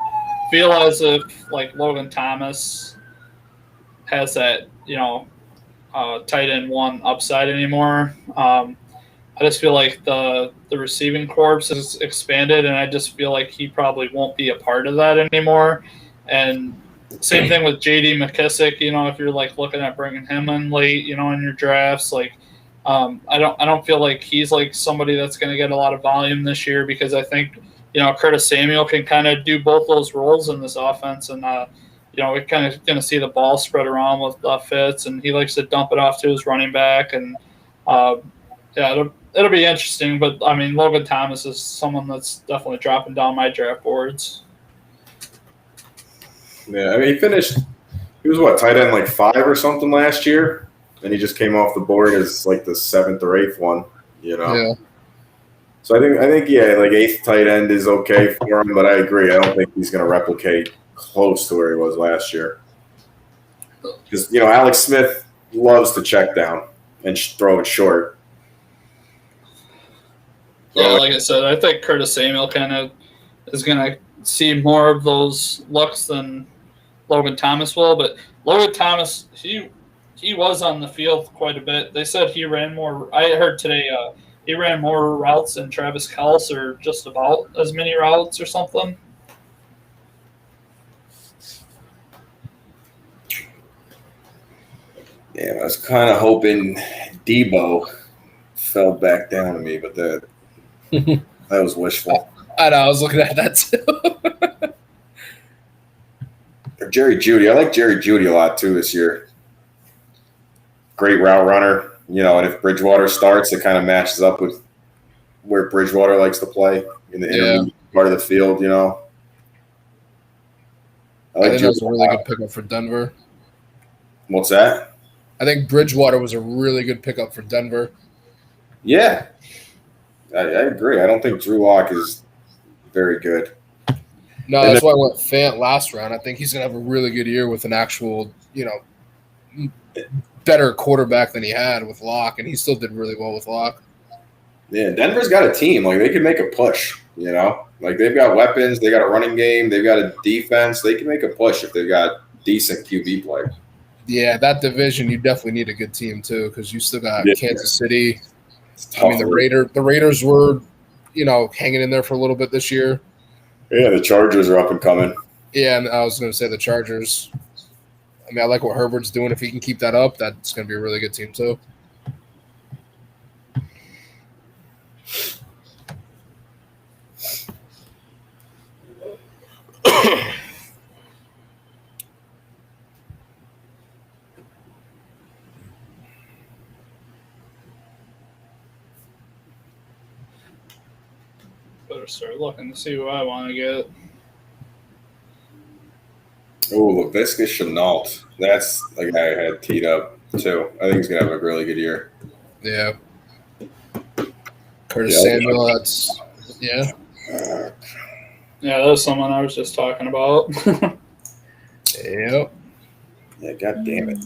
feel as if Logan Thomas has that tight end one upside anymore. I just feel like the receiving corps has expanded, and I just feel like he probably won't be a part of that anymore. And same thing with J.D. McKissick. If you're looking at bringing him in late, in your drafts, I don't feel like he's somebody that's going to get a lot of volume this year because I think Curtis Samuel can kind of do both those roles in this offense, and we're kind of going to see the ball spread around with Fitz, and he likes to dump it off to his running back, and it'll be interesting. But I mean, Logan Thomas is someone that's definitely dropping down my draft boards. Yeah, I mean, he was tight end 5 or something last year, and he just came off the board as the 7th or 8th one, Yeah. So I think 8th tight end is okay for him, but I agree. I don't think he's going to replicate close to where he was last year. Because, Alex Smith loves to check down and throw it short. Yeah, like I said, I think Curtis Samuel kind of is going to see more of those looks than Logan Thomas will. But Logan Thomas, he was on the field quite a bit. They said he ran more. I heard today he ran more routes than Travis Kelce, or just about as many routes or something. Yeah, I was kind of hoping Debo fell back down to me, but that was wishful. I know. I was looking at that too. Jerry Jeudy. I like Jerry Jeudy a lot too this year. Great route runner. And if Bridgewater starts, it kind of matches up with where Bridgewater likes to play in the intermediate part of the field, I think that was a really good pickup for Denver. What's that? I think Bridgewater was a really good pickup for Denver. Yeah, I agree. I don't think Drew Lock is very good. No, that's why I went Fant last round. I think he's going to have a really good year with an actual, better quarterback than he had with Locke, and he still did really well with Locke. Yeah, Denver's got a team. They can make a push, they've got weapons, they got a running game, they've got a defense. They can make a push if they've got decent QB play. Yeah, that division, you definitely need a good team too, because you still got Kansas City. I mean, the Raiders were, hanging in there for a little bit this year. Yeah, the Chargers are up and coming. Yeah, and I was going to say the Chargers. I mean, I like what Herbert's doing. If he can keep that up, that's going to be a really good team too. better start looking to see who I want to get. Oh, LaVisca Chenault. That's a guy I had teed up too. I think he's gonna have a really good year. Yeah. Curtis Yeah. Samuel, that's yeah. Yeah, that was someone I was just talking about. Yep. Yeah, god damn it.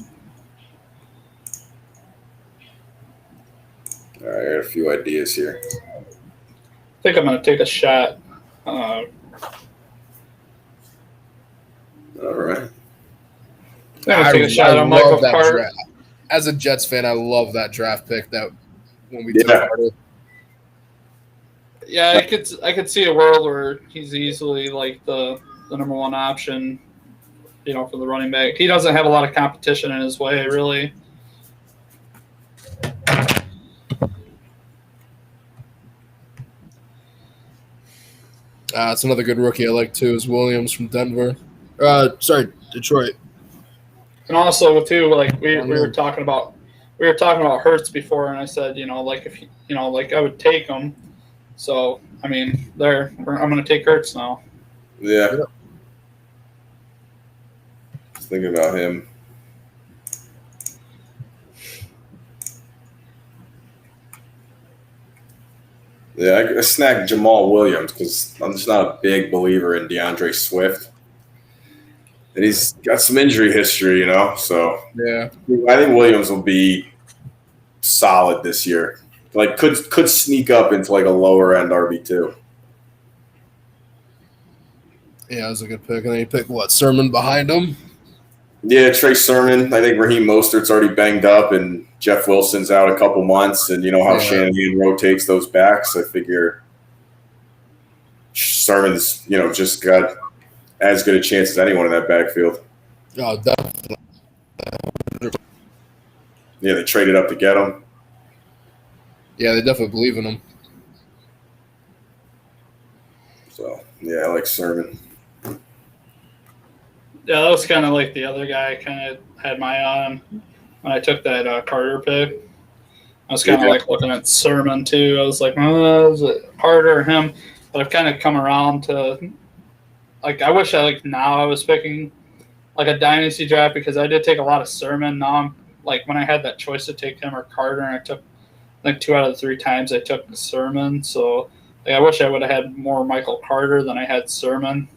All right, I got a few ideas here. I think I'm going to take a shot. All right. I'm going to take a shot on love Michael that Carter. draft. As a Jets fan, I love that draft pick that when we Yeah. took Carter. Yeah, I could see a world where he's easily like the number one option, you know, for the running back. He doesn't have a lot of competition in his way, really. It's another good rookie I like too is Williams from Denver. Detroit. And also too, like we were talking about Hurts before, and I said, you know, like if you know, like I would take him. So I mean, I'm going to take Hurts now. Yeah. Yep. Just thinking about him. Yeah, I snagged Jamal Williams because I'm just not a big believer in DeAndre Swift. And he's got some injury history, you know, so Yeah. I think Williams will be solid this year. Like could sneak up into like a lower end RB2. Yeah, that was a good pick. And then you picked what, Sermon behind him? Yeah, Trey Sermon. I think Raheem Mostert's already banged up, and Jeff Wilson's out a couple months. And you know how Shanahan rotates those backs. I figure Sermon's, you know, just got as good a chance as anyone in that backfield. Oh, definitely. Yeah, they traded up to get him. Yeah, they definitely believe in him. So yeah, I like Sermon. Yeah, that was kind of like the other guy I kind of had my eye on when I took that Carter pick. I was kind of like looking at Sermon too. I was like, is it Carter or him? But I've kind of come around to like I wish I was picking like a dynasty draft because I did take a lot of Sermon. Now I'm like when I had that choice to take him or Carter, and I took like 2 out of the 3 times I took Sermon. So like, I wish I would have had more Michael Carter than I had Sermon.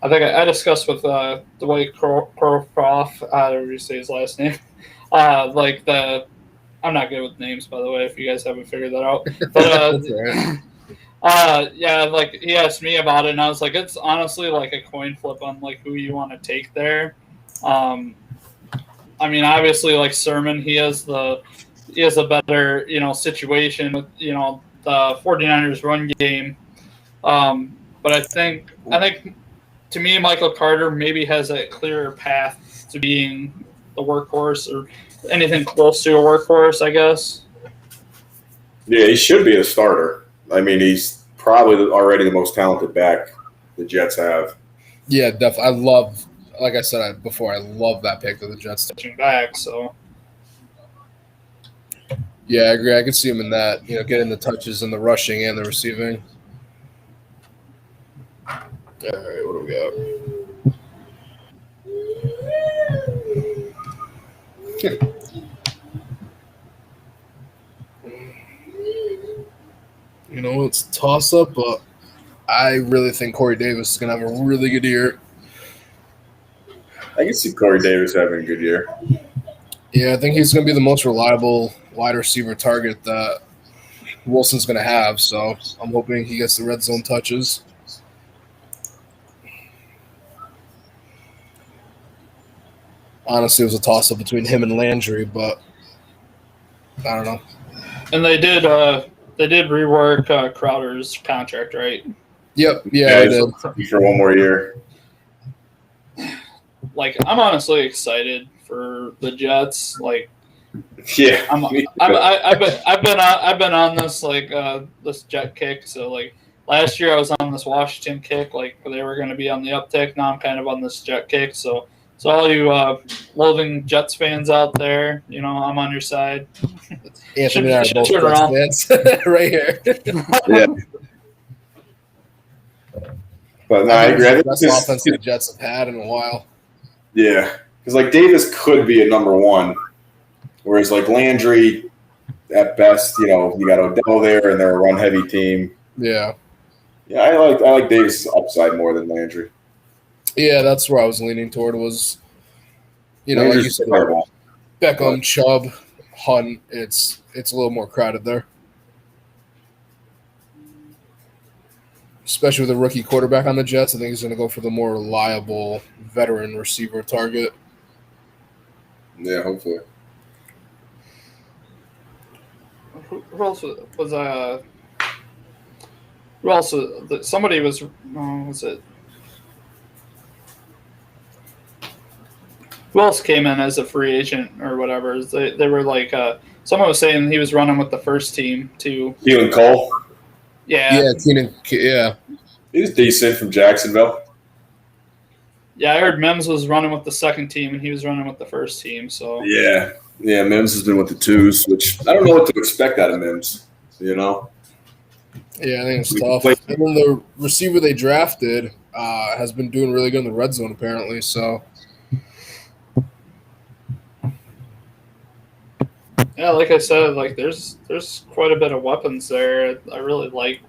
I think I discussed with Dwight Crowcroft, however you say his last name. I'm not good with names, by the way, if you guys haven't figured that out. But yeah, like he asked me about it, and I was like, it's honestly like a coin flip on like who you want to take there. I mean, obviously, like Sermon, he has a better situation with the 49ers run game. But I think. To me, Michael Carter maybe has a clearer path to being the workhorse or anything close to a workhorse, I guess. Yeah, he should be a starter. I mean, he's probably already the most talented back the Jets have. Yeah, definitely. Like I said before, I love that pick of the Jets. Touching back, so. Yeah, I agree. I could see him in that, getting the touches and the rushing and the receiving. All right, what do we got? It's a toss-up, but I really think Corey Davis is going to have a really good year. I can see Corey Davis having a good year. Yeah, I think he's going to be the most reliable wide receiver target that Wilson's going to have, so I'm hoping he gets the red zone touches. Honestly, it was a toss-up between him and Landry, but I don't know. And they did rework Crowder's contract, right? Yep. Yeah, they did. For one more year. Like, I'm honestly excited for the Jets. Like, yeah, I've been on this this Jet kick. So like last year I was on this Washington kick. Like they were going to be on the uptick. Now I'm kind of on this Jet kick. So all you loathing Jets fans out there, I'm on your side. Anthony and I are both Jets fans right here. Yeah. But no, I agree. I It's think the best offense the Jets have had in a while. yeah, because like Davis could be a number one, whereas like Landry, at best, you got Odell there, and they're a run-heavy team. Yeah. Yeah, I like Davis' upside more than Landry. Yeah, that's where I was leaning toward was, like you Landry's said, terrible. Beckham, Chubb, Hunt. It's a little more crowded there. Especially with a rookie quarterback on the Jets, I think he's going to go for the more reliable veteran receiver target. Yeah, hopefully. Who else was who else? Somebody was. Was it? Who else came in as a free agent or whatever? They were like. Someone was saying he was running with the first team too. Keelan Cole. Yeah. Yeah, Keenan. Yeah. He's decent from Jacksonville. Yeah, I heard Mims was running with the second team and he was running with the first team. So Yeah, Mims has been with the twos, which I don't know what to expect out of Mims. Yeah, I think it's tough. And then the receiver they drafted has been doing really good in the red zone, apparently. So yeah, like I said, like there's quite a bit of weapons there. I really like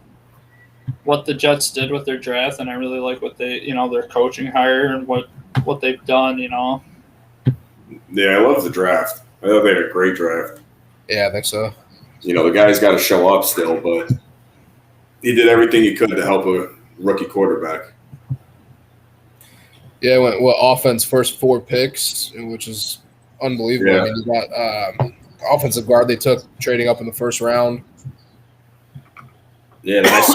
what the Jets did with their draft, and I really like what they, their coaching hire and what they've done. Yeah, I love the draft. I thought they had a great draft. yeah, I think so. The guy's got to show up still, but he did everything he could to help a rookie quarterback. Yeah, went offense first 4 picks, which is unbelievable. Yeah. I mean, you got offensive guard they took trading up in the first round. Yeah, nice.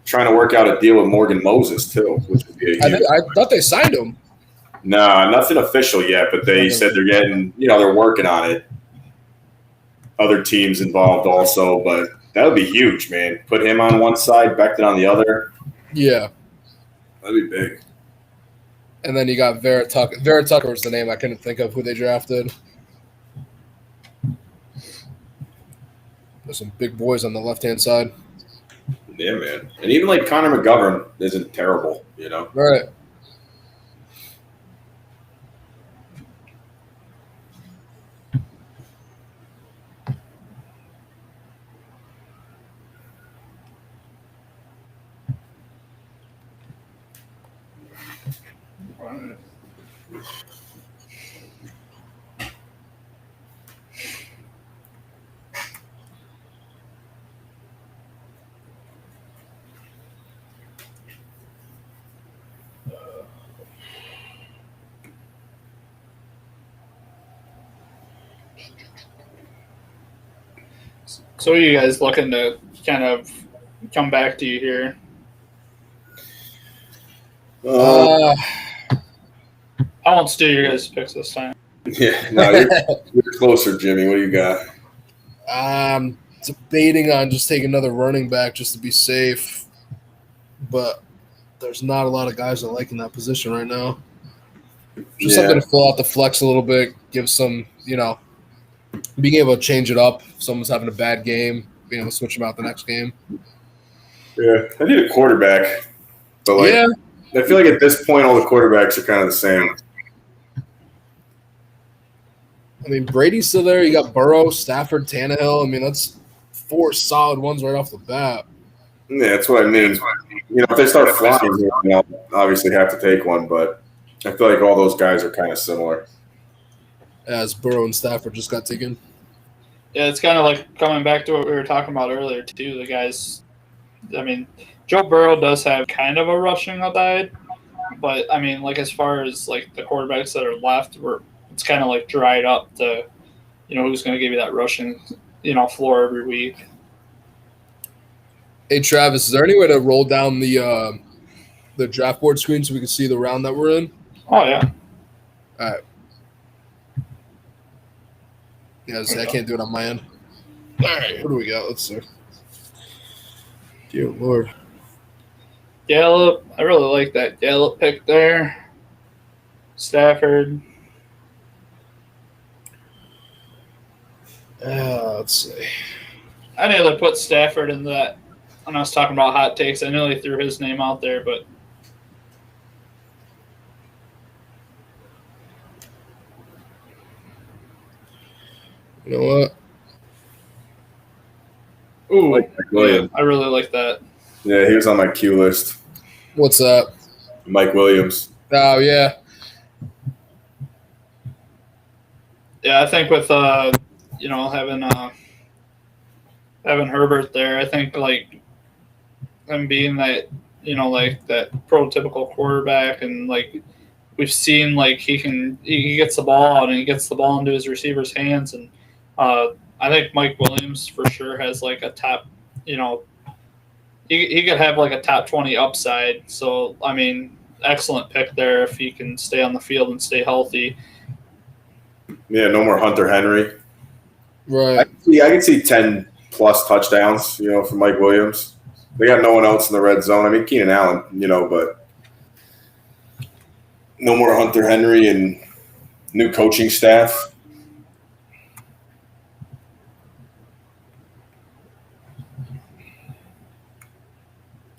Trying to work out a deal with Morgan Moses too, which would be I thought they signed him. Nah, nothing official yet, but they said they're getting, they're working on it. Other teams involved also, but that would be huge, man. Put him on one side, Becton on the other. Yeah. That'd be big. And then you got Vera Tucker. Vera Tucker was the name I couldn't think of who they drafted. There's some big boys on the left-hand side. Yeah, man. And even like Connor McGovern isn't terrible, Right. So, are you guys looking to kind of come back to you here? Uh, I won't steal your guys' picks this time. Yeah, no, you're closer, Jimmy. What do you got? I'm debating on just taking another running back just to be safe, but there's not a lot of guys I like in that position right now. Just something to fill out the flex a little bit, give some, being able to change it up. If someone's having a bad game, being able to switch them out the next game. Yeah, I need a quarterback, but I feel like at this point all the quarterbacks are kind of the same. I mean, Brady's still there. You got Burrow, Stafford, Tannehill. I mean, that's 4 solid ones right off the bat. Yeah, that's what I mean. If they start flying, obviously have to take one, but I feel like all those guys are kind of similar. As Burrow and Stafford just got taken. Yeah, it's kind of like coming back to what we were talking about earlier, too. The guys, I mean, Joe Burrow does have kind of a rushing upside, but, I mean, like, as far as, like, the quarterbacks that are left, it's kind of, like, dried up to, who's going to give you that rushing, floor every week. Hey, Travis, is there any way to roll down the draft board screen so we can see the round that we're in? Oh, yeah. All right. Yeah, I can't do it on my end. All right, what do we got? Let's see. Dear Lord. Gallup, I really like that Gallup pick there. Stafford. Let's see. I nearly put Stafford in that when I was talking about hot takes, I nearly threw his name out there, but You know what? ooh, Like Mike Williams. I really like that. Yeah, he was on my queue list. What's that? Mike Williams. Oh, yeah. Yeah, I think with having Herbert there, I think like him being that like that prototypical quarterback, and like we've seen like he gets the ball out and he gets the ball into his receivers' hands, and I think Mike Williams for sure has like a top, he could have like a top 20 upside. So I mean, excellent pick there if he can stay on the field and stay healthy. Yeah, no more Hunter Henry. Right. I can see 10 plus touchdowns, for Mike Williams. They got no one else in the red zone. I mean, Keenan Allen, but no more Hunter Henry and new coaching staff.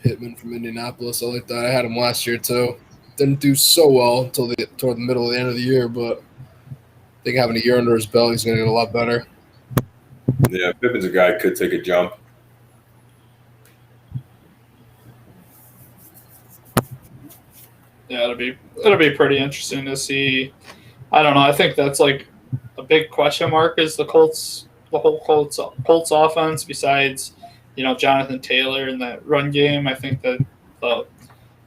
Pittman from Indianapolis. I like that. I had him last year, too. Didn't do so well until toward the middle of the end of the year, but I think having a year under his belt, he's going to get a lot better. Yeah, Pittman's a guy who could take a jump. Yeah, it'll be pretty interesting to see. I don't know. I think that's like a big question mark is the whole Colts offense. Besides, Jonathan Taylor in that run game, I think that the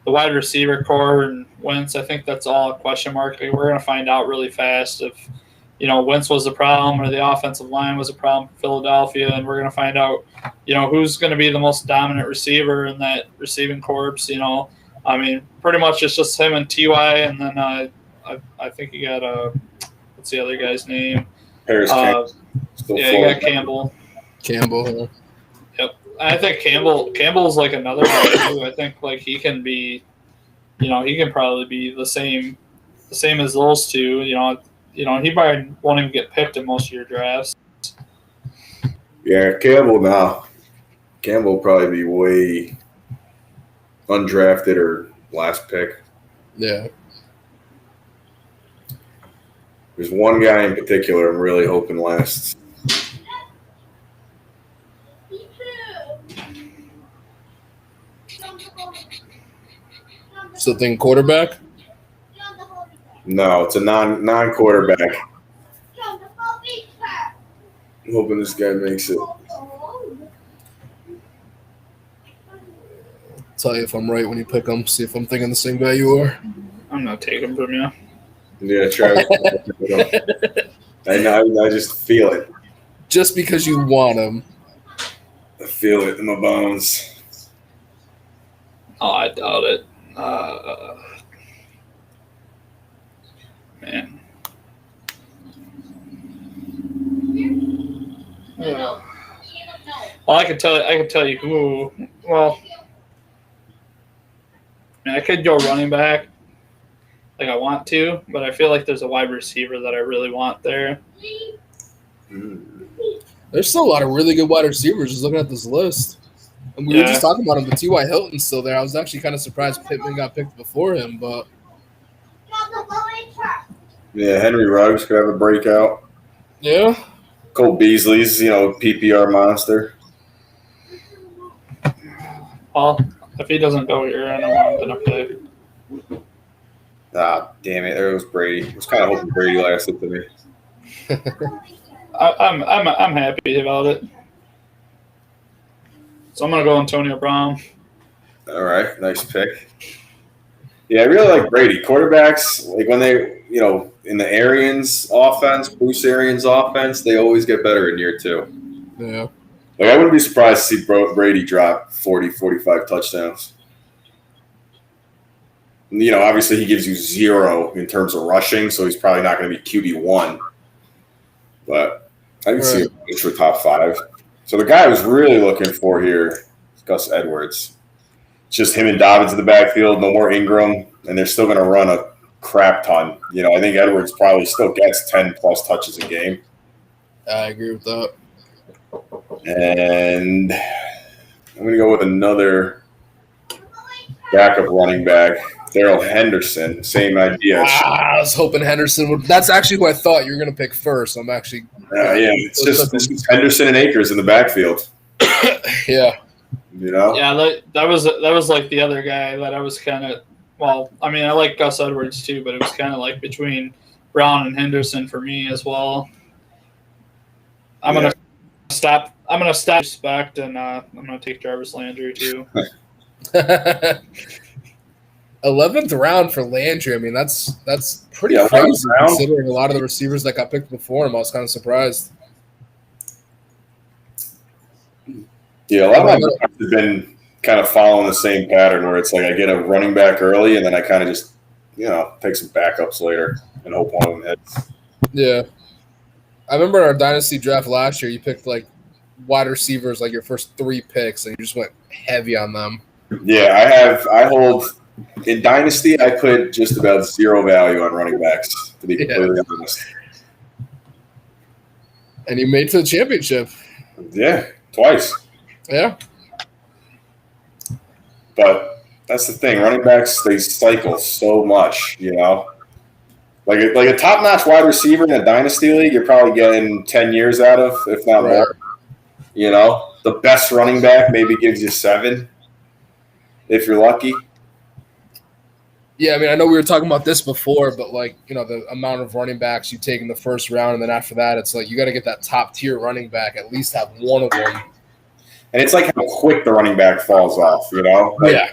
wide receiver core and Wentz, I think that's all a question mark. We're going to find out really fast if Wentz was the problem or the offensive line was a problem for Philadelphia, and we're going to find out who's going to be the most dominant receiver in that receiving corps. I mean, pretty much it's just him and Ty, and then I think you got what's the other guy's name? Harris Campbell. Yeah, you got Campbell. Campbell. Yep, I think Campbell's like another guy too. I think like he can be, he can probably be the same as those two. He probably won't even get picked in most of your drafts. Yeah, Campbell now. Campbell will probably be way undrafted or last pick. Yeah. There's one guy in particular I'm really hoping lasts. Still think quarterback? No, it's a non-quarterback. I'm hoping this guy makes it. Tell you if I'm right when you pick him. See if I'm thinking the same guy you are. I'm not taking from you. Yeah, Travis. I know. I just feel it. Just because you want him. I feel it in my bones. Oh, I doubt it. Man. Yeah. Well, I could tell you who. Well, I mean, I could go running back, like I want to, but I feel like there's a wide receiver that I really want there. There's still a lot of really good wide receivers just looking at this list. And we were just talking about him, but T.Y. Hilton's still there. I was actually kind of surprised Pittman got picked before him, but Yeah, Henry Ruggs could have a breakout. yeah. Cole Beasley's, PPR monster. Well, if he doesn't go here, I know I'm gonna play. Ah, damn it! There was Brady. I was kind of hoping Brady lasted to me. I'm happy about it. So I'm gonna go Antonio Brown. All right, nice pick. Yeah, I really like Brady. Quarterbacks, like when they, in the Arians offense, Bruce Arians offense, they always get better in year two. Yeah. Like I wouldn't be surprised to see Brady drop 40, 45 touchdowns. Obviously he gives you 0 in terms of rushing, so he's probably not going to be QB1. But I can see him for top 5. So the guy I was really looking for here is Gus Edwards. It's just him and Dobbins in the backfield, no more Ingram, and they're still going to run a crap ton. I think Edwards probably still gets 10-plus touches a game. I agree with that. And I'm going to go with another backup running back, Darrell Henderson. Same idea. I was hoping Henderson would. That's actually who I thought you were going to pick first. I'm actually. Yeah, it's just this is Henderson and Akers in the backfield. Yeah. You know? Yeah, that was like the other guy that I was kind of. Well, I mean, I like Gus Edwards too, but it was kind of like between Brown and Henderson for me as well. I'm gonna stop respect, and I'm gonna take Jarvis Landry too. 11th round for Landry. I mean, that's pretty 11th crazy round. considering a lot of the receivers that got picked before him. I was kind of surprised. Yeah, a lot of my drafts have been kind of following the same pattern where it's like I get a running back early and then I kind of just, take some backups later and hope one of them hits. Yeah. I remember in our dynasty draft last year, you picked like wide receivers like your first 3 picks and you just went heavy on them. Yeah, I hold in dynasty. I put just about 0 value on running backs, to be completely honest. And you made it to the championship. Yeah, twice. Yeah. But that's the thing. Running backs, they cycle so much, Like a top-notch wide receiver in a dynasty league, you're probably getting 10 years out of, if not more. The best running back maybe gives you 7 if you're lucky. Yeah, I mean, I know we were talking about this before, but the amount of running backs you take in the first round, and then after that, it's like you got to get that top-tier running back, at least have one of them. And it's like how quick the running back falls off, Yeah.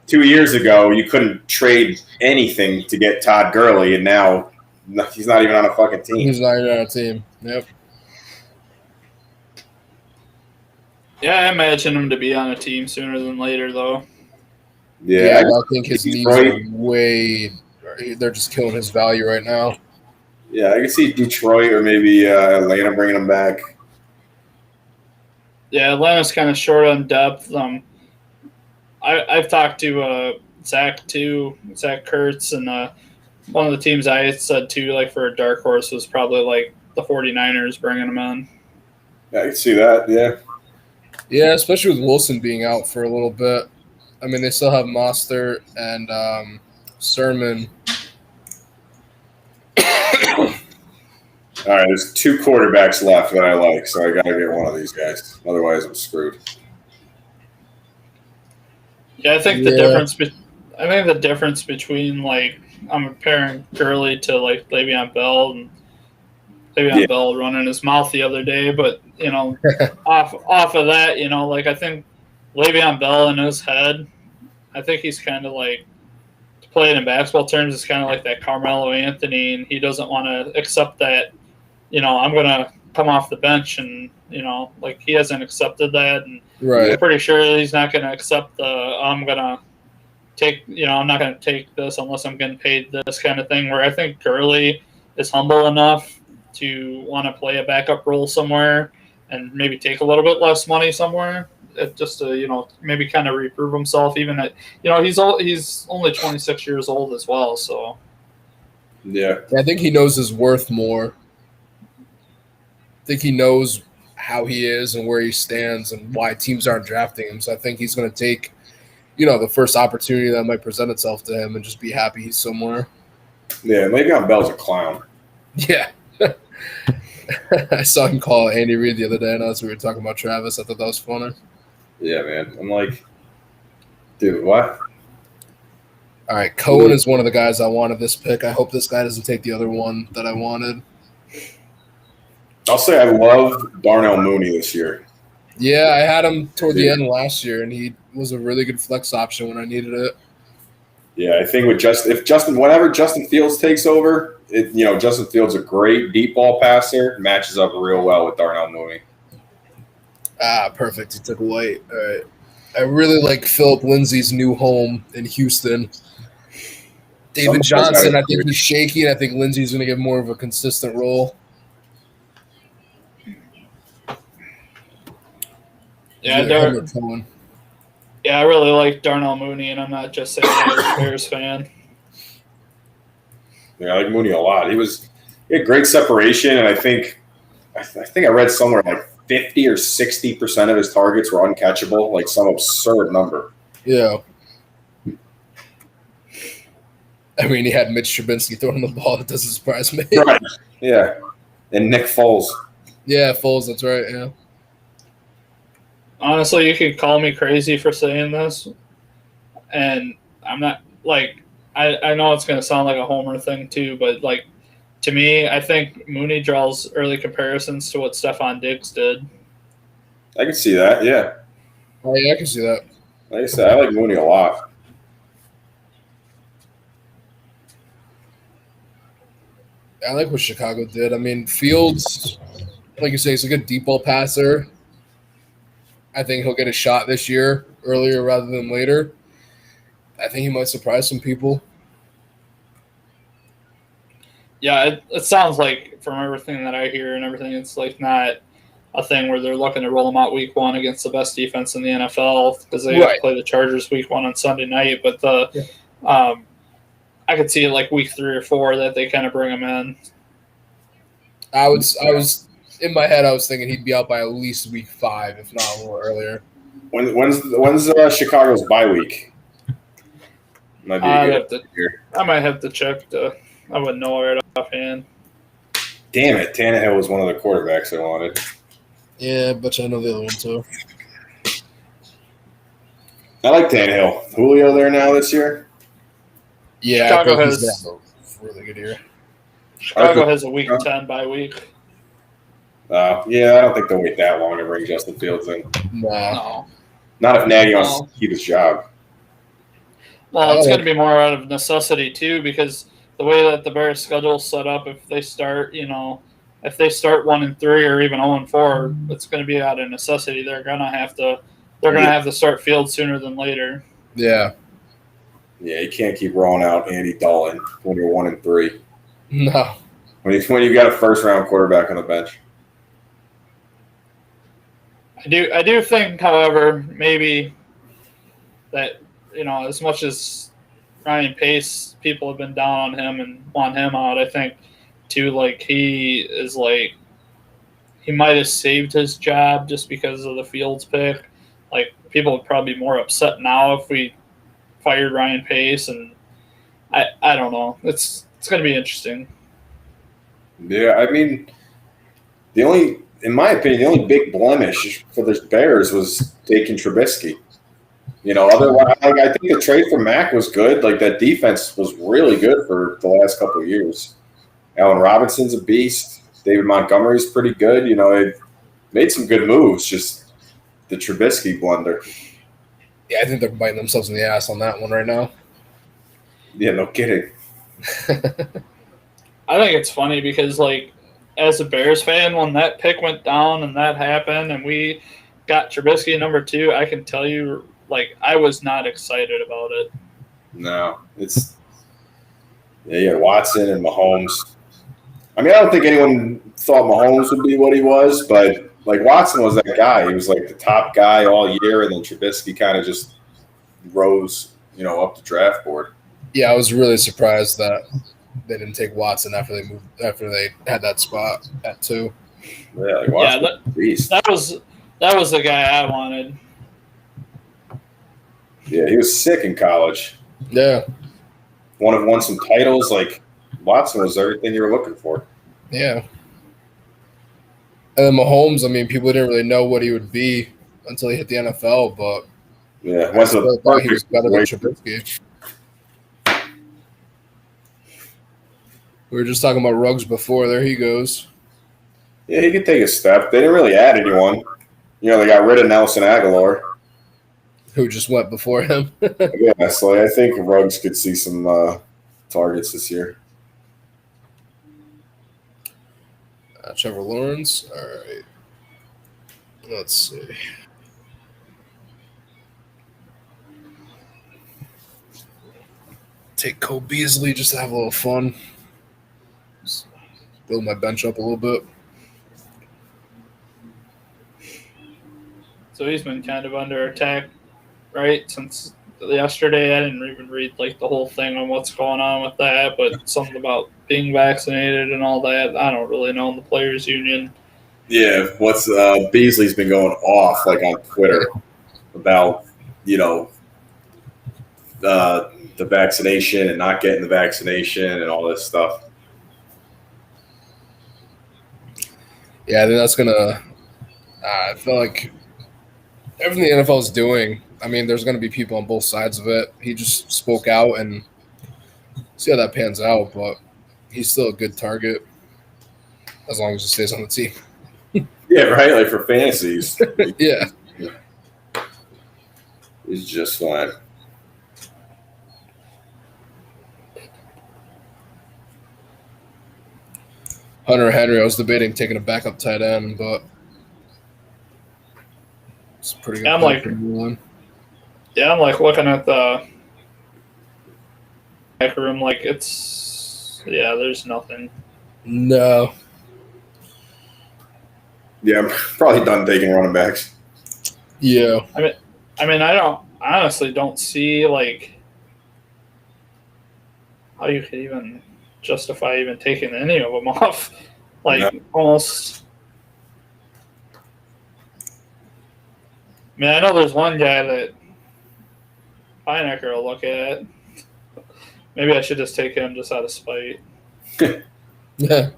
2 years ago, you couldn't trade anything to get Todd Gurley, and now he's not even on a fucking team. He's not even on a team. Yep. Yeah, I imagine him to be on a team sooner than later, though. Yeah, I think his knees are way – they're just killing his value right now. Yeah, I can see Detroit or maybe Atlanta bringing him back. Yeah, Atlanta's kind of short on depth. I've talked to Zach Kurtz, and one of the teams I said too, like for a dark horse, was probably like the 49ers bringing him in. Yeah, I can see that, yeah. Yeah, especially with Wilson being out for a little bit. I mean, they still have Mostert and Sermon. All right, there's 2 quarterbacks left that I like, so I got to get one of these guys. Otherwise, I'm screwed. Yeah, I think the difference between like I'm comparing Gurley to like Le'Veon Bell, and Le'Veon Bell running his mouth the other day, but off of that, like I think Le'Veon Bell in his head, I think he's kind of like, to play it in basketball terms, it's kind of like that Carmelo Anthony, and he doesn't want to accept that, I'm going to come off the bench, and, like he hasn't accepted that, and I'm pretty sure he's not going to accept I'm not going to take this unless I'm getting paid this kind of thing, where I think Gurley is humble enough to want to play a backup role somewhere and maybe take a little bit less money somewhere, just to maybe kind of reprove himself. Even at he's only 26 years old as well, so yeah, I think he knows his worth more. I think he knows how he is and where he stands and why teams aren't drafting him. So I think he's going to take the first opportunity that might present itself to him and just be happy he's somewhere. Yeah, Le'Veon Bell's a clown. Yeah. I saw him call Andy Reid the other day, and as we were talking about Travis, I thought that was funny. Yeah, man. I'm like, dude, what? All right, Cohen is one of the guys I wanted this pick. I hope this guy doesn't take the other one that I wanted. I'll say I love Darnell Mooney this year. Yeah, I had him toward the end last year, and he was a really good flex option when I needed it. Yeah, I think whenever Justin Fields takes over, Justin Fields is a great deep ball passer, matches up real well with Darnell Mooney. Ah, perfect. He took White. All right. I really like Philip Lindsay's new home in Houston. David Johnson, I think he's shaky, and I think Lindsay's going to get more of a consistent role. Yeah, I really like Darnell Mooney, and I'm not just saying that as a Bears fan. Yeah, I like Mooney a lot. He had great separation, and I think I read somewhere like 50 or 60% of his targets were uncatchable, like some absurd number. Yeah. I mean, he had Mitch Trubisky throwing the ball. It doesn't surprise me. Right. Yeah. And Nick Foles. Yeah, Foles, that's right, yeah. Honestly, you could call me crazy for saying this, and I'm not like I know it's going to sound like a homer thing too, but like to me, I think Mooney draws early comparisons to what Stephon Diggs did. I can see that, yeah. Oh, yeah, I can see that. Like I said, I like Mooney a lot. I like what Chicago did. I mean, Fields, like you say, he's a good deep ball passer. I think he'll get a shot this year, earlier rather than later. I think he might surprise some people. Yeah, it sounds like from everything that I hear and everything, it's like not a thing where they're looking to roll them out week one against the best defense in the NFL because they have to play the Chargers week one on Sunday night. But I could see it like week 3 or 4 that they kind of bring him in. I was in my head. I was thinking he'd be out by at least week 5, if not a little earlier. When's Chicago's bye week? Might be I might have to check. I wouldn't know right offhand. Damn it, Tannehill was one of the quarterbacks I wanted. Yeah, but I know the other one too. I like Tannehill. Julio there now this year? Yeah, Chicago he's has a really good year. Chicago has a week 10 bye week. Yeah, I don't think they'll wait that long to bring Justin Fields in. No. Not if Nagy wants to keep his job. Well, it's going to be more out of necessity too, because the way that the Bears' schedule is set up, if they start 1-3 or even 0-4, it's going to be out of necessity. They're going to have to start Fields sooner than later. Yeah. Yeah, you can't keep rolling out Andy Dalton when you're 1-3. No. When you got a first-round quarterback on the bench. I do think, however, maybe that as much as Ryan Pace, people have been down on him and want him out. I think too, like he might have saved his job just because of the Fields pick. Like people would probably be more upset now if we fired Ryan Pace, and I don't know. It's going to be interesting. Yeah, I mean, in my opinion, the only big blemish for the Bears was taking Trubisky. Otherwise, I think the trade for Mac was good. Like that defense was really good for the last couple of years. Allen Robinson's a beast. David Montgomery's pretty good. They made some good moves. Just the Trubisky blunder. Yeah, I think they're biting themselves in the ass on that one right now. Yeah, no kidding. I think it's funny because, like, as a Bears fan, when that pick went down and that happened and we got Trubisky number 2, I can tell you, like, I was not excited about it. No, you had Watson and Mahomes. I mean, I don't think anyone thought Mahomes would be what he was, but, like, Watson was that guy. He was, like, the top guy all year, and then Trubisky kind of just rose, up the draft board. Yeah, I was really surprised that they didn't take Watson after they had that spot at 2. Yeah, like Watson. Yeah, that was the guy I wanted. Yeah, he was sick in college. Yeah. Won some titles. Like Watson was everything you were looking for. Yeah. And then Mahomes, I mean, people didn't really know what he would be until he hit the NFL, but yeah, I still thought he was better than Trubisky. We were just talking about Ruggs before. There he goes. Yeah, he could take a step. They didn't really add anyone. They got rid of Nelson Aguilar, who just went before him. Yeah, so I think Ruggs could see some targets this year. Trevor Lawrence. All right. Let's see. Take Cole Beasley just to have a little fun. Just build my bench up a little bit. So he's been kind of under attack, right? Since yesterday, I didn't even read like the whole thing on what's going on with that, but something about being vaccinated and all that. I don't really know in the players' union. Yeah, what's Beasley's been going off like on Twitter about you know the vaccination and not getting the vaccination and all this stuff. Yeah, I think that's gonna. I feel like everything the NFL is doing. I mean, there's gonna be people on both sides of it. He just spoke out, and see how that pans out. But he's still a good target as long as he stays on the team. Yeah, right. Like for fantasies, Yeah. he's just fine. Hunter Henry, I was debating taking a backup tight end, but it's a pretty good. I'm like, one. Yeah, I'm like looking at the back room, like there's nothing. No. Yeah, I'm probably done taking running backs. Yeah. I honestly don't see like how you could even justify even taking any of them off. Like almost. I mean, I know there's one guy that Heinecker will look at. Maybe I should just take him just out of spite. Yeah.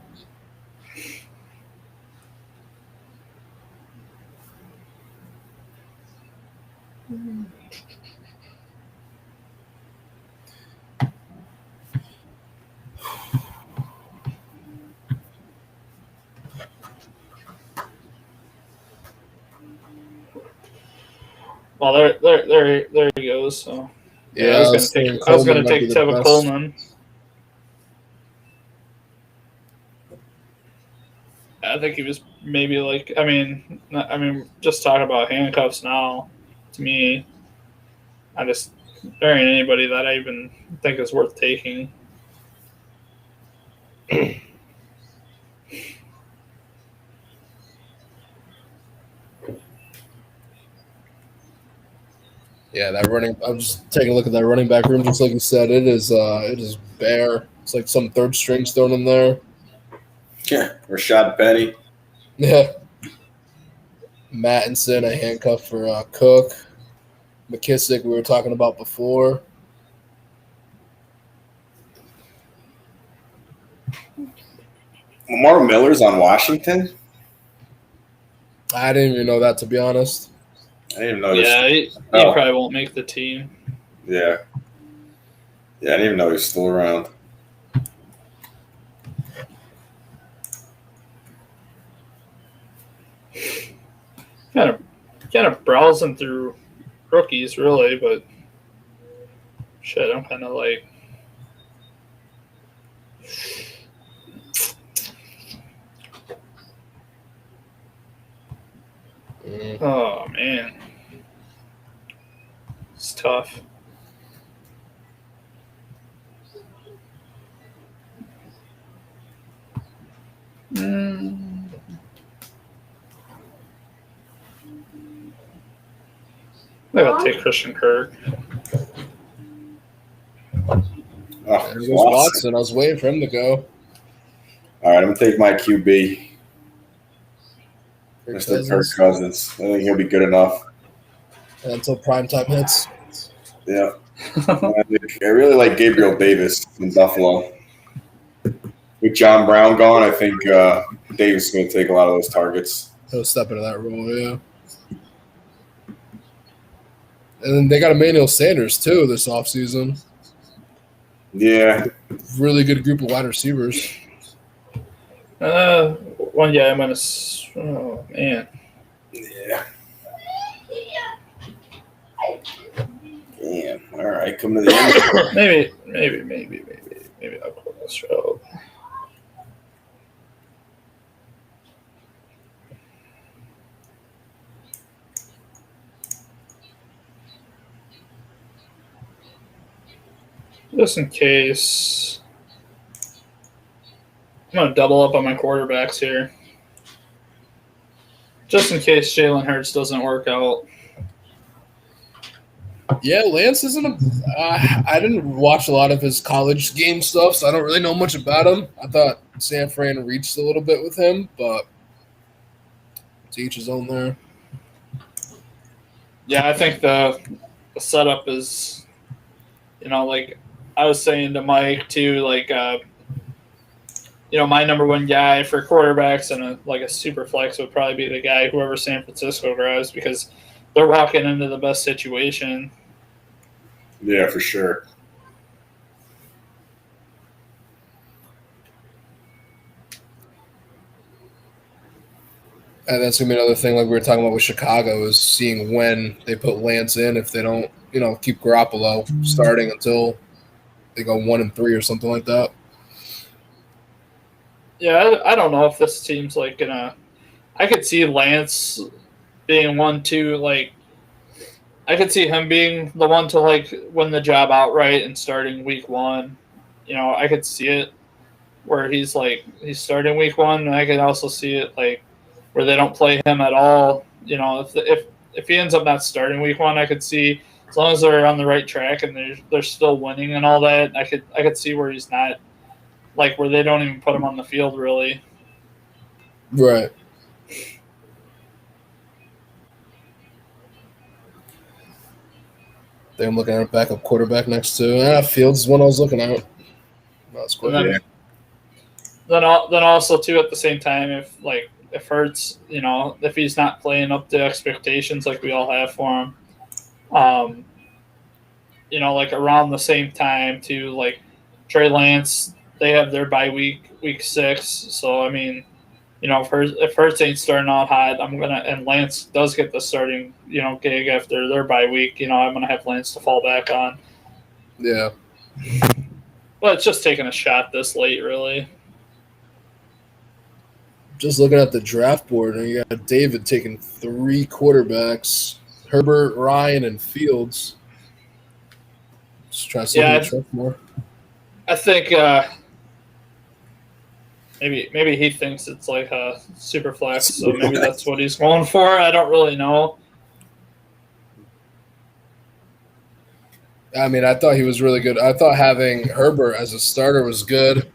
Well, there he goes. So Yeah, I was gonna take Tevin Coleman. I think he was maybe like just talking about handcuffs now. To me, there ain't anybody that I even think is worth taking. Yeah, that running. I'm just taking a look at that running back room. Just like you said, it is bare. It's like some third strings thrown in there. Yeah, Rashad Penny. Yeah. Mattinson, a handcuff for Cook. McKissick, we were talking about before. Lamar Miller's on Washington. I didn't even know that, to be honest. I didn't even know. Yeah, he probably won't make the team. Yeah. Yeah, I didn't even know he was still around. Kind of browsing through rookies, really, but shit, I'm kind of like. Oh, man. It's tough. Maybe I'll take Christian Kirk. Oh, There goes Watson. I was waiting for him to go. All right, I'm going to take my QB. Mr. Kirk Cousins. I think he'll be good enough. Until primetime hits. Yeah. I really like Gabriel Davis in Buffalo. With John Brown gone, I think Davis is going to take a lot of those targets. He'll step into that role, yeah. And then they got Emmanuel Sanders, too, this offseason. Yeah. Really good group of wide receivers. One guy I'm going to – oh, man. Yeah. Damn. All right, come to the end. Maybe I'll pull this out. Just in case. I'm going to double up on my quarterbacks here. Just in case Jalen Hurts doesn't work out. Yeah, Lance isn't I didn't watch a lot of his college game stuff, so I don't really know much about him. I thought San Fran reached a little bit with him, but to each his own there. Yeah, I think the setup is, like I was saying to Mike too, like my number one guy for quarterbacks and a super flex would probably be the guy whoever San Francisco grabs because they're walking into the best situation. Yeah, for sure. And that's gonna be another thing, like we were talking about with Chicago, is seeing when they put Lance in. If they don't, keep Garoppolo starting until they go 1-3 or something like that. Yeah, I don't know if this team's like gonna. I could see Lance being one too. Like I could see him being the one to like win the job outright and starting week one. I could see it where he's starting week one, and I could also see it like where they don't play him at all. If he ends up not starting week one, I could see as long as they're on the right track and they're still winning and all that. I could see where he's not like where they don't even put him on the field really. Right. I'm looking at a backup quarterback next to Fields is one I was looking at. That's And good. then also too at the same time if Hurts, if he's not playing up to expectations like we all have for him, like around the same time too, like Trey Lance, they have their bye week 6. So I mean, if Hurts ain't starting out hot, and Lance does get the starting, gig after their bye week, I'm gonna have Lance to fall back on. Yeah. But it's just taking a shot this late, really. Just looking at the draft board, and you got David taking 3 quarterbacks: Herbert, Ryan, and Fields. Just trying to see who you trust more. I think maybe he thinks it's like a super flex, so maybe that's what he's going for. I don't really know. I mean, I thought he was really good. I thought having Herbert as a starter was good.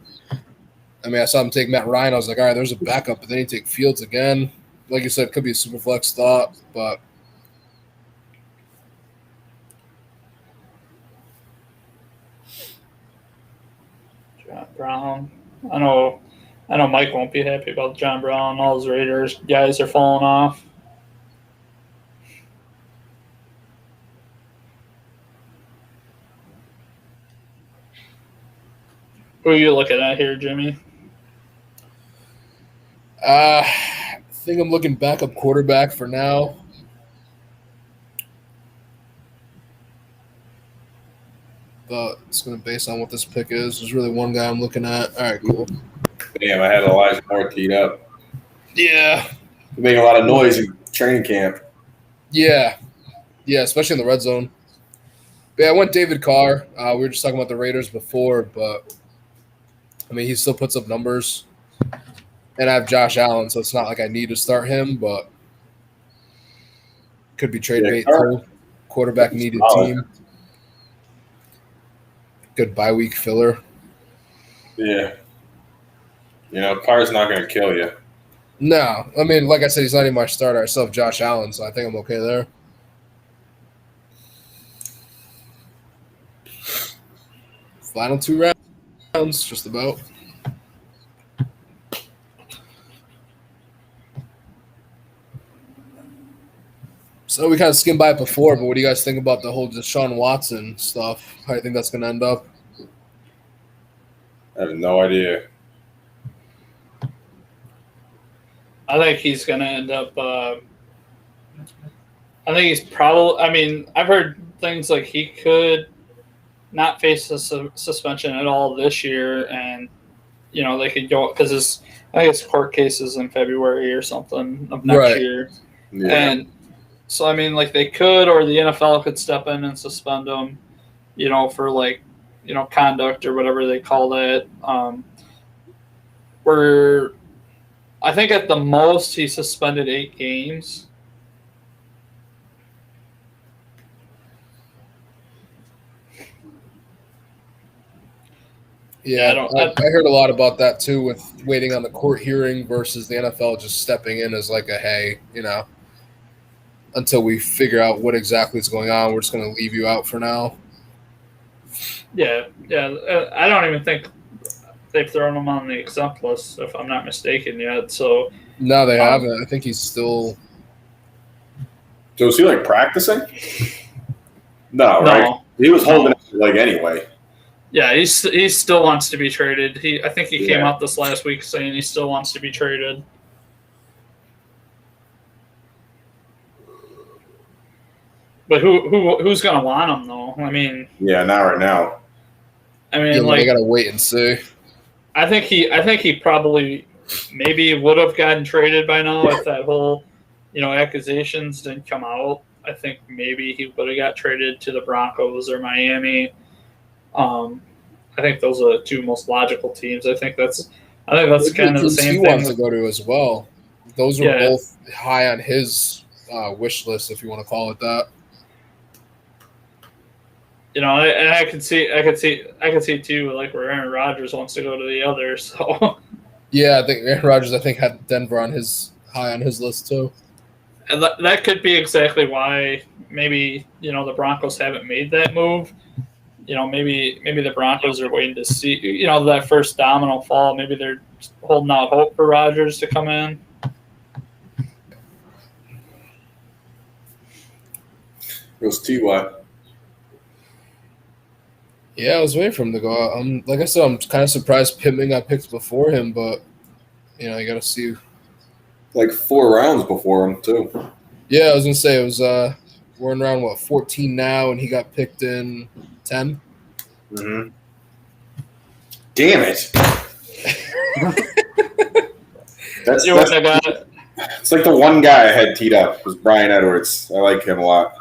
I mean, I saw him take Matt Ryan. I was like, all right, there's a backup, but then he take Fields again. Like you said, it could be a super flex thought, but John Brown. I know Mike won't be happy about John Brown. All his Raiders guys are falling off. Who are you looking at here, Jimmy? I think I'm looking backup quarterback for now. But it's going to base on what this pick is. There's really one guy I'm looking at. All right, cool. Damn, I had Elijah Moore teed up. Yeah. He's making a lot of noise in training camp. Yeah, especially in the red zone. But yeah, I went David Carr. We were just talking about the Raiders before, but I mean, he still puts up numbers. And I have Josh Allen, so it's not like I need to start him, but could be trade bait too. Quarterback needed team. Good bye week filler. Yeah. Carr's not going to kill you. No. I mean, like I said, he's not even my starter. I still have Josh Allen, so I think I'm okay there. Final 2 rounds, just about. So we kind of skimmed by it before, but what do you guys think about the whole Deshaun Watson stuff? How do you think that's going to end up? I have no idea. I think he's going to end up. I think he's probably. I mean, I've heard things like he could not face a suspension at all this year, and they could go because I think his court case is in February or something of next year, and so I mean, like they could, or the NFL could step in and suspend him, for conduct or whatever they call that. Where I think at the most he suspended 8 games. Yeah, I don't. I heard a lot about that too, with waiting on the court hearing versus the NFL just stepping in as like a hey, until we figure out what exactly is going on, we're just going to leave you out for now. Yeah. I don't even think they've thrown him on the exempt list, if I'm not mistaken, yet. So No, they haven't. I think he's still. So is he like practicing? No, no. right? He was holding it anyway. Yeah, he still wants to be traded. I think he came Yeah. out this last week saying he still wants to be traded. But who's gonna want him though? I mean, yeah, not right now. I mean, they gotta wait and see. I think he probably maybe would have gotten traded by now if that whole accusations didn't come out. I think maybe he would have got traded to the Broncos or Miami. I think those are the two most logical teams. I think that's kind of the same he thing. Wants to go to as well. Those were both high on his wish list, if you want to call it that. And I can see too, like where Aaron Rodgers wants to go to the others. So yeah, I think Aaron Rodgers had Denver high on his list too. And that could be exactly why maybe the Broncos haven't made that move. Maybe the Broncos are waiting to see that first domino fall. Maybe they're holding out hope for Rodgers to come in. Goes Ty. Yeah, I was waiting for him to go out. Like I said, I'm kind of surprised Pittman got picked before him, but you got to see. Like 4 rounds before him too. Yeah, I was gonna say it was. We're in round 14 now, and he got picked in 10. Mm-hmm. Damn it! that's it's like the one guy I had teed up was Brian Edwards. I like him a lot.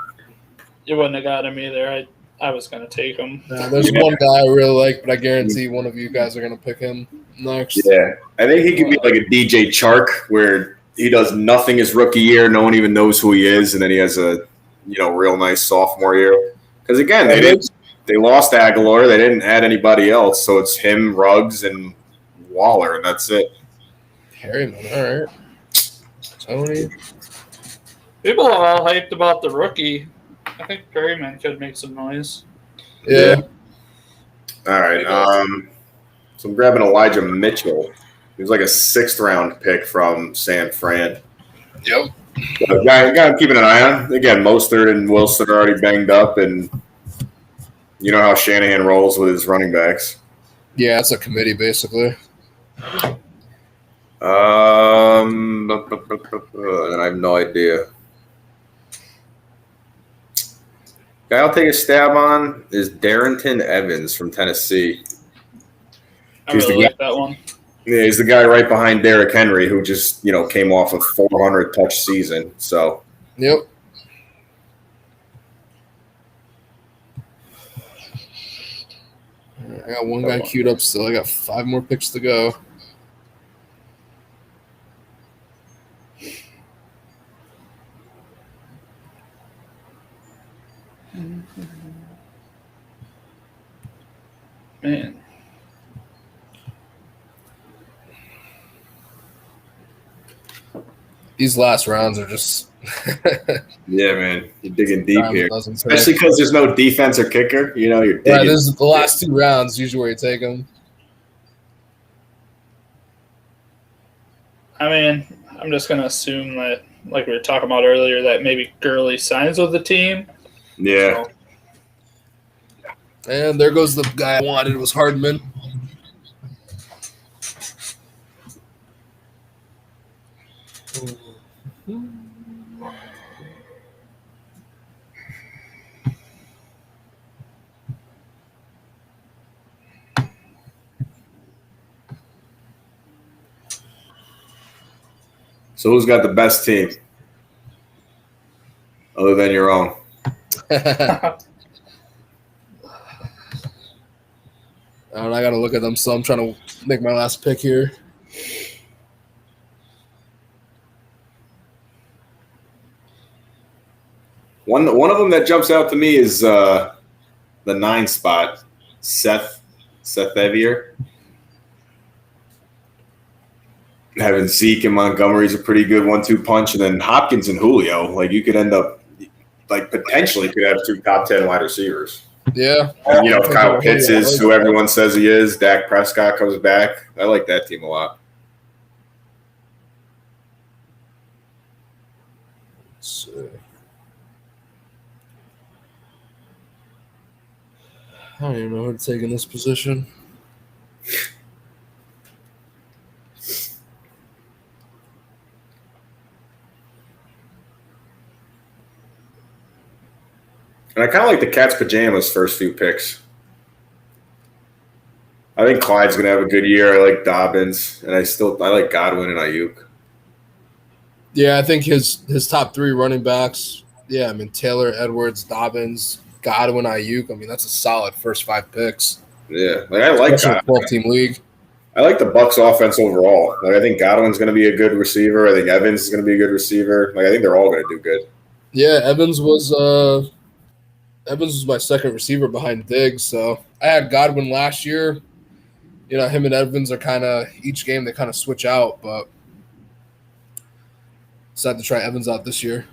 You wouldn't have got him either. I was going to take him. There's one guy I really like, but I guarantee one of you guys are going to pick him next. Yeah, I think he could be like a DJ Chark, where he does nothing his rookie year. No one even knows who he is, and then he has a real nice sophomore year. Because again, they lost Aguilar. They didn't add anybody else, so it's him, Ruggs, and Waller, and that's it. Harryman, all right. Tony. People are all hyped about the rookie. I think Perryman could make some noise. Yeah. All right. So I'm grabbing Elijah Mitchell. He was like a 6th round pick from San Fran. Yep. Guy I'm keeping an eye on. Again, Mostert and Wilson are already banged up, and you know how Shanahan rolls with his running backs. Yeah, it's a committee basically. And I have no idea. Guy I'll take a stab on is Darrington Evans from Tennessee. I really like that one. Yeah, he's the guy right behind Derrick Henry, who just came off a 400 touch season. So. Yep. I got one guy queued up still. I got 5 more picks to go. Man. These last rounds are just yeah, man, you're digging deep here, especially because there's no defense or kicker. You're digging. Right, this is the last 2 rounds usually where you take them. I mean, I'm just gonna assume that, like we were talking about earlier, that maybe Gurley signs with the team. Yeah. So. And there goes the guy I wanted. It was Hardman. So who's got the best team other than your own? I got to look at them, so I'm trying to make my last pick here. One of them that jumps out to me is the 9 spot, Seth Seth Evier. Having Zeke and Montgomery's a pretty good 1-2 punch, and then Hopkins and Julio. Like you could end up, like potentially could have 2 top 10 wide receivers. Yeah. And, if Kyle Pitts is who everyone says he is, Dak Prescott comes back. I like that team a lot. So, I don't even know who to take in this position. And I kind of like the Cat's Pajamas first few picks. I think Clyde's going to have a good year. I like Dobbins, and I like Godwin and Ayuk. Yeah, I think his top 3 running backs. Yeah, I mean Taylor, Edwards, Dobbins, Godwin, Ayuk. I mean that's a solid first 5 picks. Yeah, like I like Especially a 12-team league. I like the Bucs offense overall. Like I think Godwin's going to be a good receiver. I think Evans is going to be a good receiver. Like I think they're all going to do good. Yeah, Evans was my second receiver behind Diggs. So I had Godwin last year. You know, him and Evans are kind of each game they kind of switch out, but decided to try Evans out this year.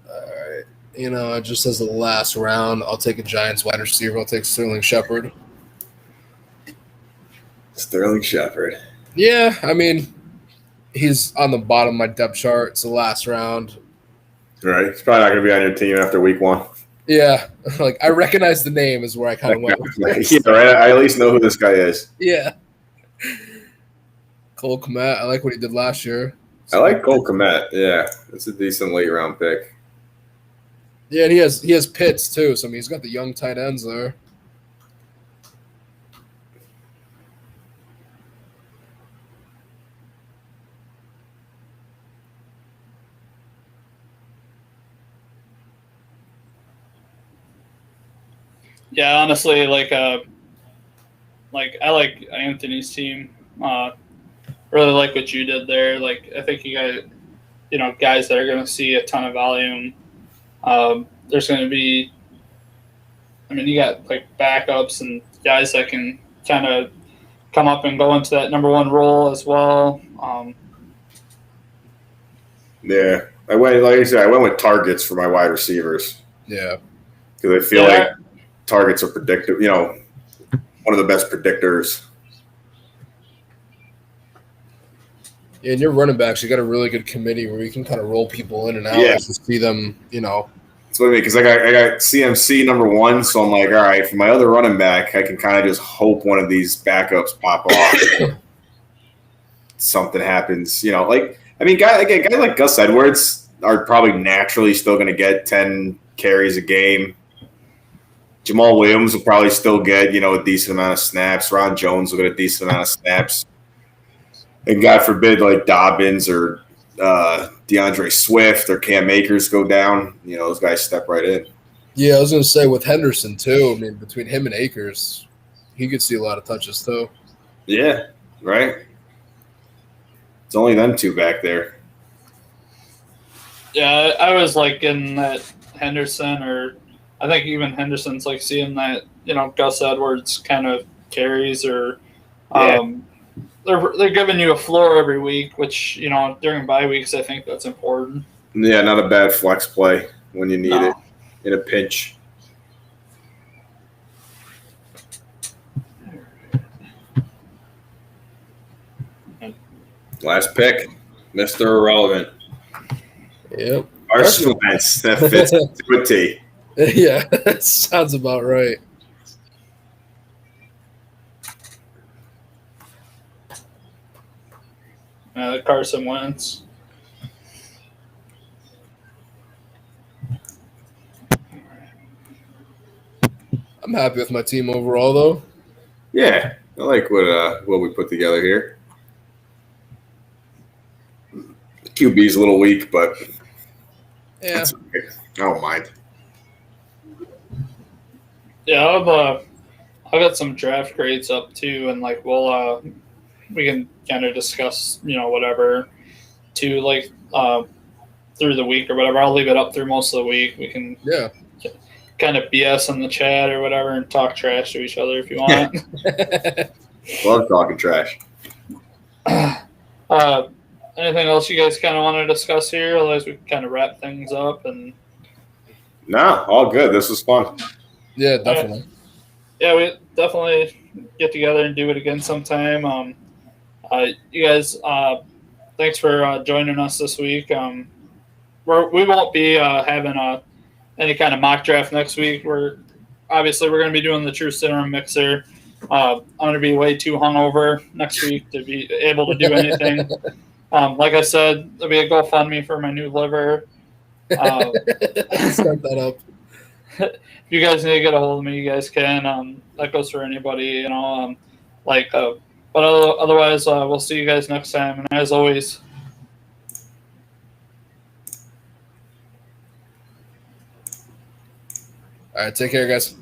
All right. You know, just as the last round, I'll take a Giants wide receiver. I'll take Sterling Shepard. Sterling Shepard. Yeah, I mean, he's on the bottom of my depth chart. It's the last round. Right. He's probably not going to be on your team after week 1. Yeah, like I recognize the name is where I kind of went. Yeah, right. I at least know who this guy is. Yeah. Cole Kmet, I like what he did last year. I like Cole Kmet. Yeah, it's a decent late round pick. Yeah, and he has Pitts too. So I mean, he's got the young tight ends there. Yeah, honestly, like I like Anthony's team. Really like what you did there. Like I think you got, guys that are going to see a ton of volume. There's going to be, I mean, you got like backups and guys that can kind of come up and go into that number 1 role as well. Yeah, like I said, I went with targets for my wide receivers. Yeah, because I feel like targets are predictive. One of the best predictors. Yeah, and your running backs, you got a really good committee where you can kind of roll people in and out Yeah. to see them, That's what I mean, because I got CMC number 1, so I'm like, all right, for my other running back, I can kind of just hope one of these backups pop off. Something happens, like I mean, guys like Gus Edwards are probably naturally still going to get 10 carries a game. Jamal Williams will probably still get, a decent amount of snaps. Ron Jones will get a decent amount of snaps. And God forbid, like Dobbins or DeAndre Swift or Cam Akers go down, those guys step right in. Yeah, I was going to say with Henderson too. I mean, between him and Akers, he could see a lot of touches too. Yeah, right. It's only them 2 back there. Yeah, I was like in that Henderson, or I think even Henderson's like seeing that, Gus Edwards kind of carries, or they're giving you a floor every week, which, during bye weeks, I think that's important. Yeah, not a bad flex play when you need it in a pinch. Last pick, Mr. Irrelevant. Yep. Carson Wentz, that fits to a T. Yeah, that sounds about right. Carson Wentz. I'm happy with my team overall, though. Yeah, I like what we put together here. The QB's a little weak, but Yeah. that's okay. I don't mind. Yeah, I've got some draft grades up too, and like we can kind of discuss, whatever. To like through the week or whatever. I'll leave it up through most of the week. We can kind of BS in the chat or whatever and talk trash to each other if you want. Love talking trash. Anything else you guys kind of want to discuss here? Otherwise, we can kind of wrap things up. And No, all good. This was fun. Yeah, definitely. Yeah, we definitely get together and do it again sometime. You guys, thanks for joining us this week. We won't be having any kind of mock draft next week. We're going to be doing the True Serum mixer. I'm going to be way too hungover next week to be able to do anything. Like I said, there'll be a GoFundMe for my new liver. Start that up. If you guys need to get a hold of me, you guys can. That goes for anybody, but otherwise, we'll see you guys next time. And as always, all right, take care, guys.